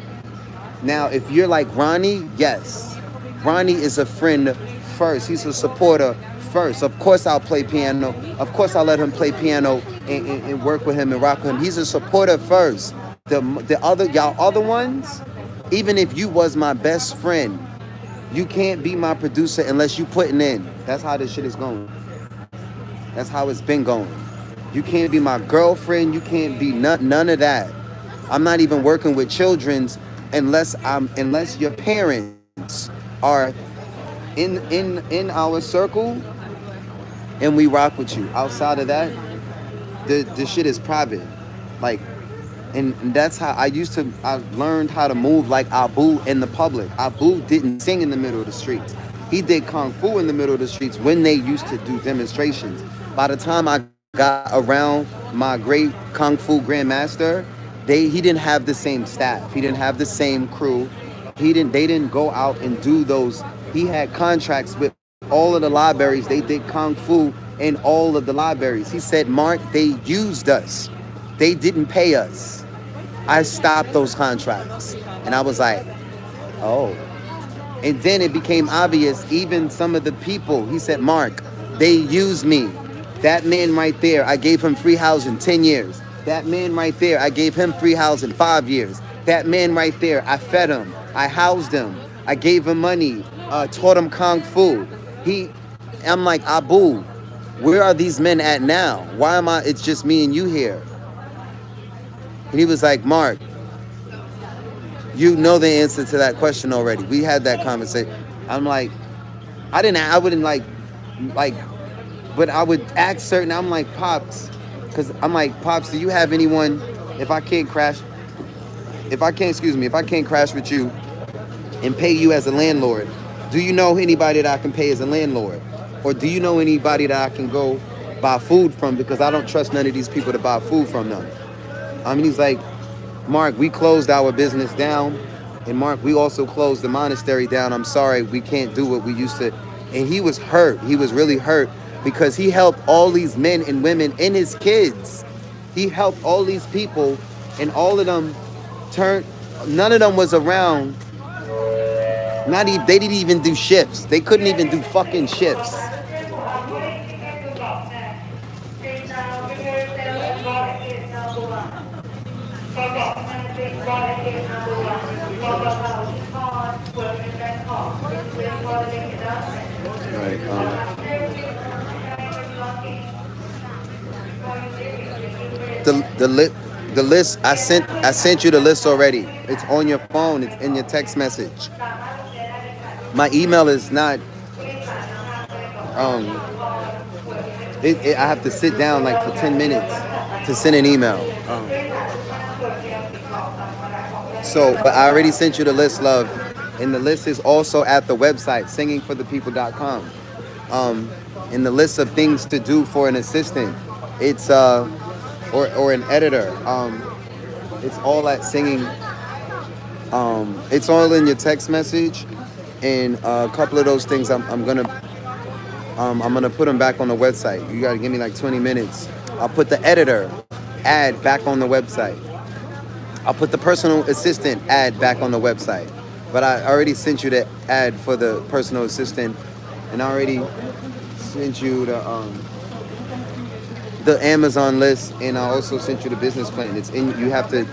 Now, if you're like Ronnie, yes. Ronnie is a friend first. He's a supporter first. Of course I'll play piano. Of course I'll let him play piano and work with him and rock with him. He's a supporter first. Y'all other ones, even if you was my best friend, you can't be my producer unless you putting in. That's how this shit is going. That's how it's been going. You can't be my girlfriend. You can't be none of that. I'm not even working with children's unless your parents are in our circle and we rock with you. Outside of that, the shit is private. Like, and that's how I learned how to move like Abu in the public. Abu didn't sing in the middle of the streets. He did kung fu in the middle of the streets when they used to do demonstrations. By the time I got around my great kung fu grandmaster, he didn't have the same staff. He didn't have the same crew. They didn't go out and do those. He had contracts with all of the libraries. They did kung fu in all of the libraries. He said, Mark, they used us. They didn't pay us. I stopped those contracts. And I was like, oh. And then it became obvious, even some of the people, he said, Mark, they used me. That man right there, I gave him free housing 10 years. That man right there, I gave him free housing 5 years. That man right there, I fed him. I housed him. I gave him money. Taught him kung fu. I'm like, Abu, where are these men at now? Why it's just me and you here? And he was like, Mark, you know the answer to that question already. We had that conversation. I'm like, I wouldn't like, but I would ask certain, I'm like, Pops, because I'm like, Pops, do you have anyone, if I can't crash with you and pay you as a landlord, do you know anybody that I can pay as a landlord? Or do you know anybody that I can go buy food from, because I don't trust none of these people to buy food from them. He's like, Mark, we closed our business down. And Mark, we also closed the monastery down. I'm sorry, we can't do what we used to. And he was hurt. He was really hurt because he helped all these men and women and his kids. He helped all these people, and all of them none of them was around. They didn't even do shifts. They couldn't even do fucking shifts. The list I sent you the list already. It's on your phone. It's in your text message. My email is not. I have to sit down like for 10 minutes to send an email. But I already sent you the list, love, and the list is also at the website singingforthepeople.com. In the list of things to do for an assistant, it's or an editor. It's all at singing. It's all in your text message, and a couple of those things I'm gonna put them back on the website. You gotta give me like 20 minutes. I'll put the editor ad back on the website. I'll put the personal assistant ad back on the website. But I already sent you the ad for the personal assistant, and I already sent you the Amazon list, and I also sent you the business plan. It's in. You have to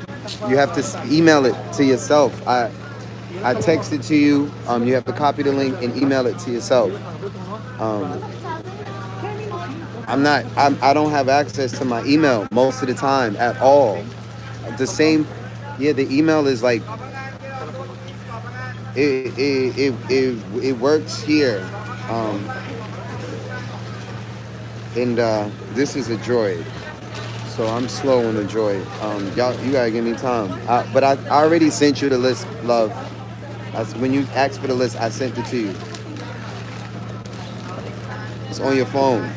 email it to yourself. I text it to you. You have to copy the link and email it to yourself. I don't have access to my email most of the time at all. The email is like it works here. This is a Droid, so I'm slow on the Droid. You gotta give me time. But I already sent you the list, love. When you asked for the list, I sent it to you. It's on your phone.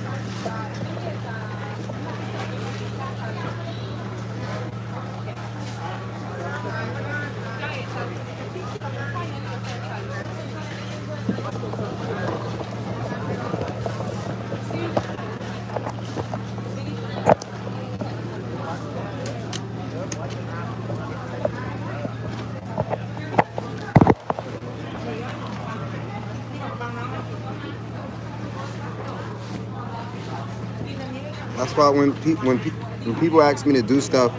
That's why when people ask me to do stuff,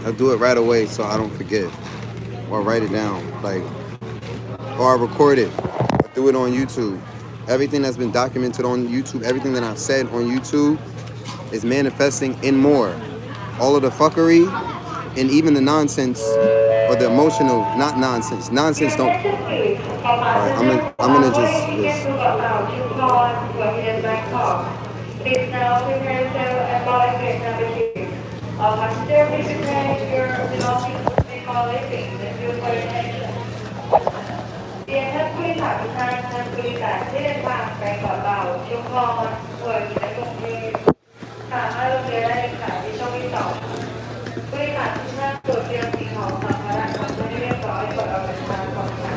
I do it right away so I don't forget, or write it down, or I record it, or do it on YouTube. Everything that's been documented on YouTube, everything that I've said on YouTube is manifesting in more. All of the fuckery and even the nonsense or the emotional, not nonsense. Nonsense don't. Attention please. All I'm gonna just ticket to Bangkok to Bangkok. Please now prepare to embody gate number 2. All passengers, please prepare your belongings before leaving. Thank you for your attention. เรียนท่านผู้โดยสารทุกท่านท่านผู้โดยสารที่เดินทางไปเกาะเต่าชุมพรหัวหินและกรุงเทพสามารถลงเรือได้ค่ะที่ช่องที่2ผู้โดยสารทุกท่านตรวจเตรียมสิ่งของสัมภาระของท่านให้เรียบร้อยก่อนออกเดินทางก่อนค่ะ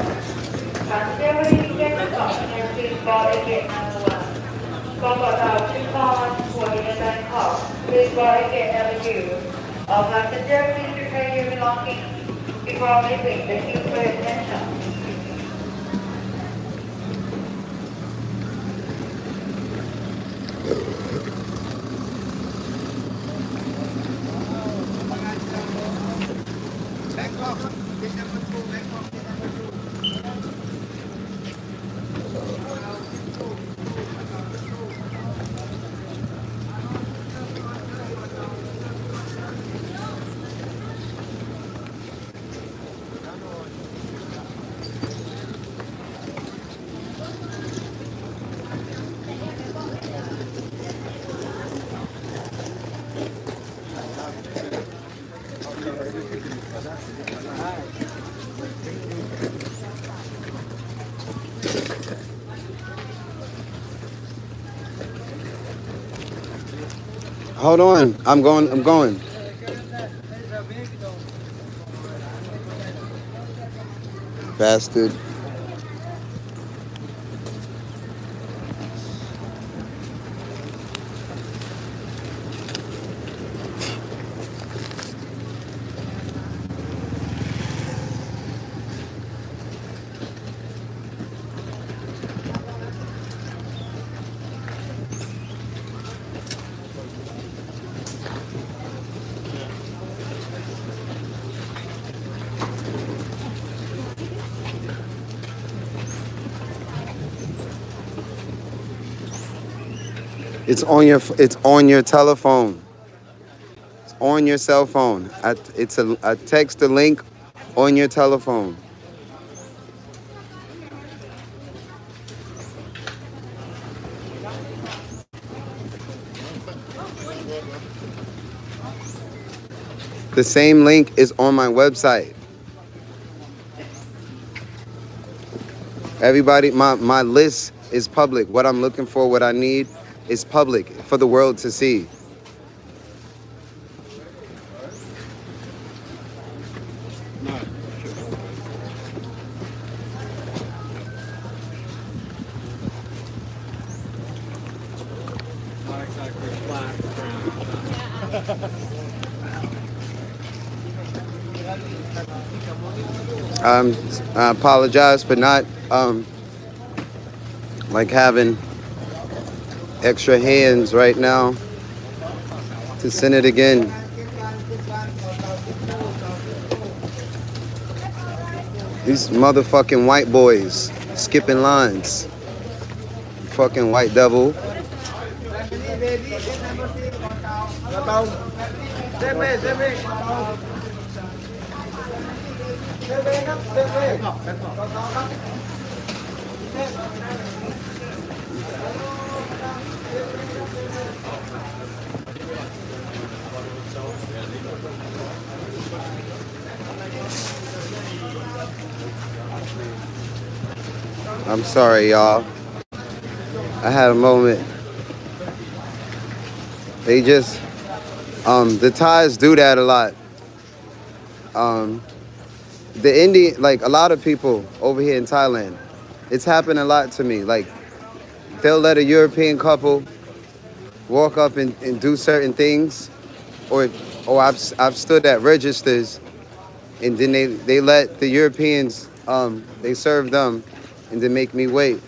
Passenger please get the document please board at gate number 1. เกาะเต่าชุมพรหัวหินและ Bangkok please board at gate number 2. All passengers please prepare your belongings before leaving. Thank you for your attention. Hold on. I'm going. Bastard. It's on your telephone. It's on your cell phone. It's a text a link on your telephone. The same link is on my website. Everybody, my list is public. What I'm looking for, what I need, is public for the world to see. Not exactly flat ground. I apologize for not like having extra hands right now to send it again. These motherfucking white boys skipping lines. Fucking white devil. I'm sorry, y'all. I had a moment. They just, the Thais do that a lot. The Indian, like a lot of people over here in Thailand, it's happened a lot to me. Like, they'll let a European couple walk up and do certain things, or I've stood at registers, and then they let the Europeans, they serve them, and then make me wait.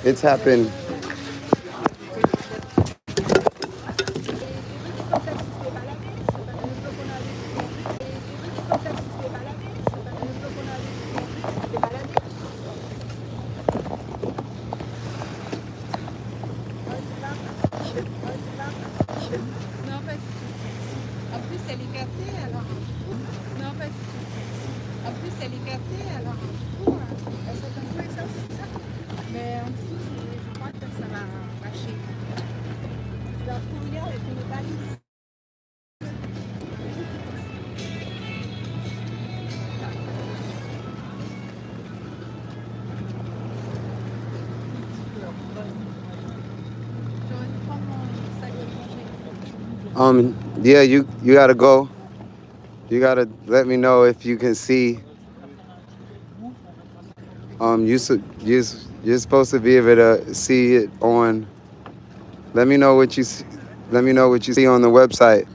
It's happened. elle est cassée, alors du coup, elle saute un peu et ça, c'est ça. Mais en dessous, je crois que ça va lâcher. Je vais retrouver avec une valise. J'aurais dû prendre mon sac de manger. Yeah, you gotta go. You gotta let me know if you can see. You're supposed to be able to see it on. Let me know what you see. Let me know what you see on the website.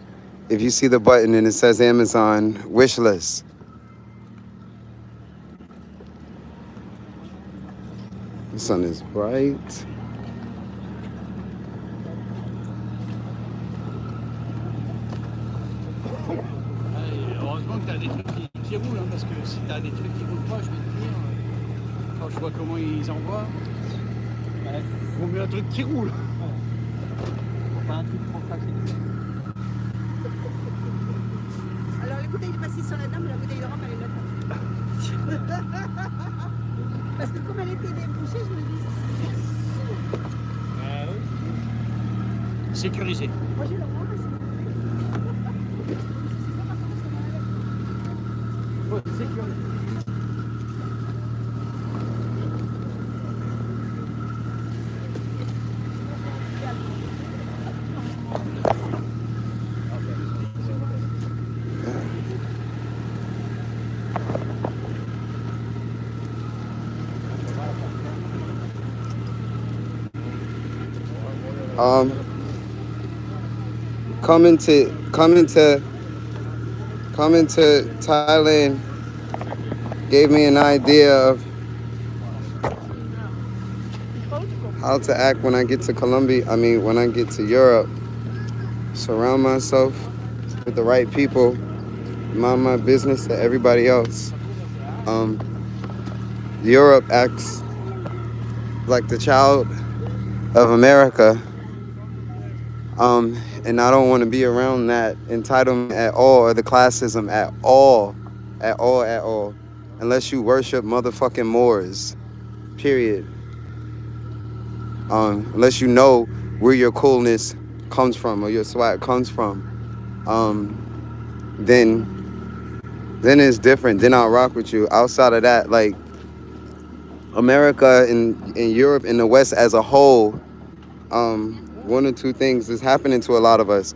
If you see the button and it says Amazon wish list. The sun is bright. Heureusement que tu as des trucs qui roulent, hein, parce que si tu as des trucs qui roulent pas, je vais te dire, quand je vois comment ils envoient, vaut mieux un truc qui roule. Pas un truc trop facile. Alors la bouteille est passée sur la dame, mais la bouteille de rhum elle est là. Parce que comme elle était débouchée, je me dis Sécurisé. moi j'ai le rhum. Sécurisé. Coming to Thailand gave me an idea of how to act when I get to Colombia. I mean, when I get to Europe. Surround myself with the right people. Mind my business to everybody else. Europe acts like the child of America. And I don't want to be around that entitlement at all, or the classism at all. Unless you worship motherfucking Moors, period. Unless you know where your coolness comes from or your swag comes from, then it's different. Then I'll rock with you. Outside of that, like America and Europe and the West as a whole, one or two things is happening to a lot of us.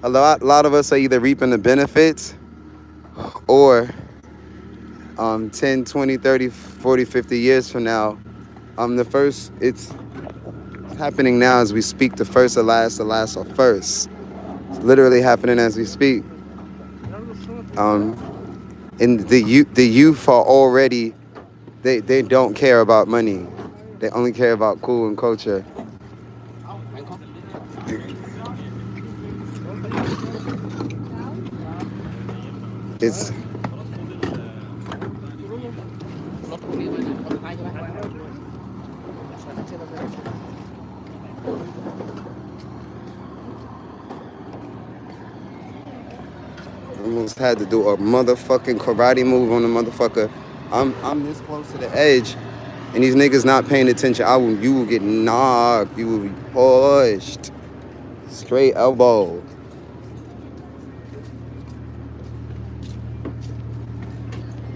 A lot of us are either reaping the benefits or 10, 20, 30, 40, 50 years from now, it's happening now as we speak. The first or last or first. It's literally happening as we speak. And the youth are already, they don't care about money. They only care about cool and culture. It's almost had to do a motherfucking karate move on the motherfucker. I'm this close to the edge, and these niggas not paying attention. You will get knocked. You will be pushed. Straight elbow.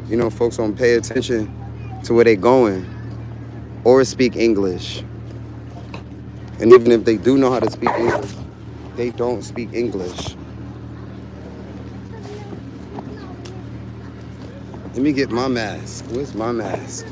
You know, folks don't pay attention to where they going or speak English. And even if they do know how to speak English, they don't speak English. Let me get my mask. Where's my mask?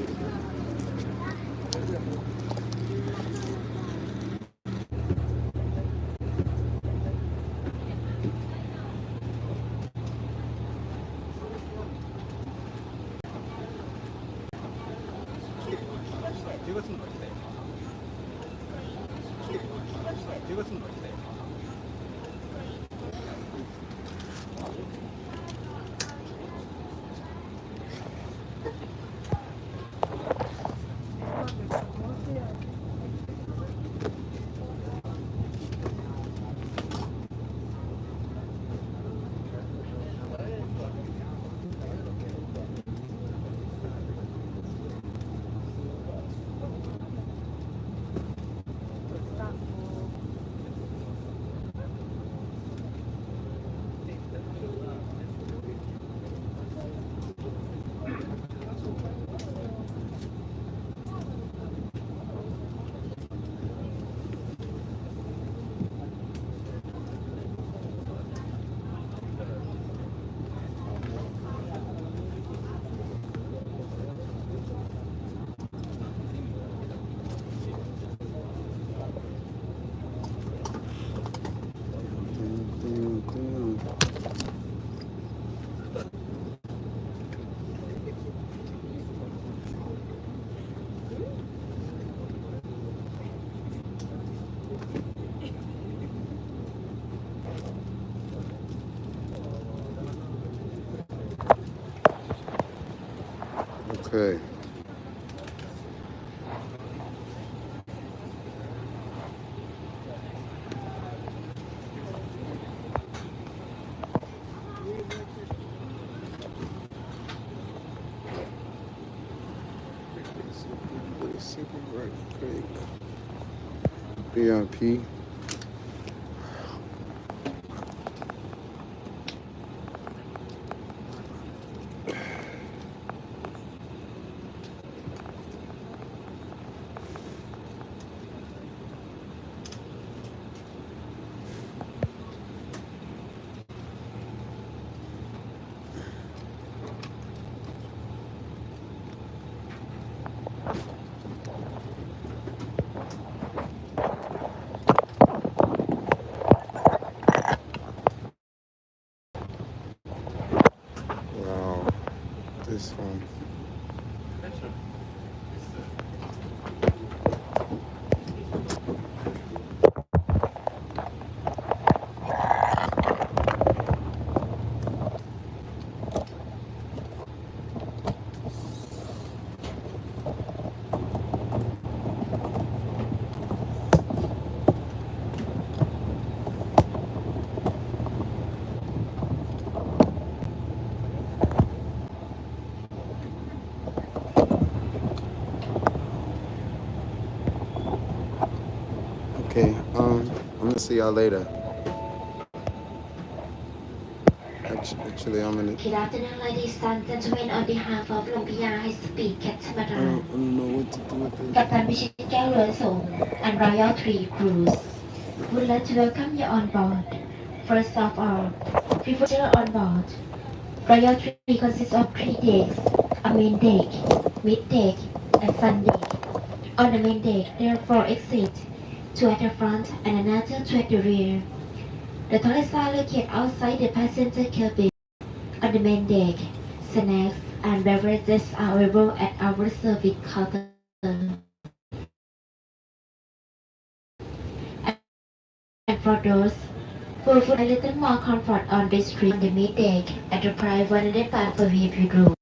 Okay. Right quick. VIP. Wow. This one. Okay, I'm gonna see y'all later. Actually, I'm gonna. Good afternoon, ladies and gentlemen. On behalf of Lumpia High Speed Catamaran, I don't know what to do with this. กัปตันพิชิตแก้วเรือส่ง and Royal Tree Cruise would like to welcome you on board. First of all, we feature on board. Royal Tree consists of 3 decks, a main deck, mid deck, and sun deck. On the main deck, there are 4 exits, 2 at the front and another 2 at the rear. The toilets are located outside the passenger cabin. On the main deck, snacks and beverages are available at our service counter. And for those who would a little more comfort on this trip, on the mid deck at the price 100 pounds per VIP room.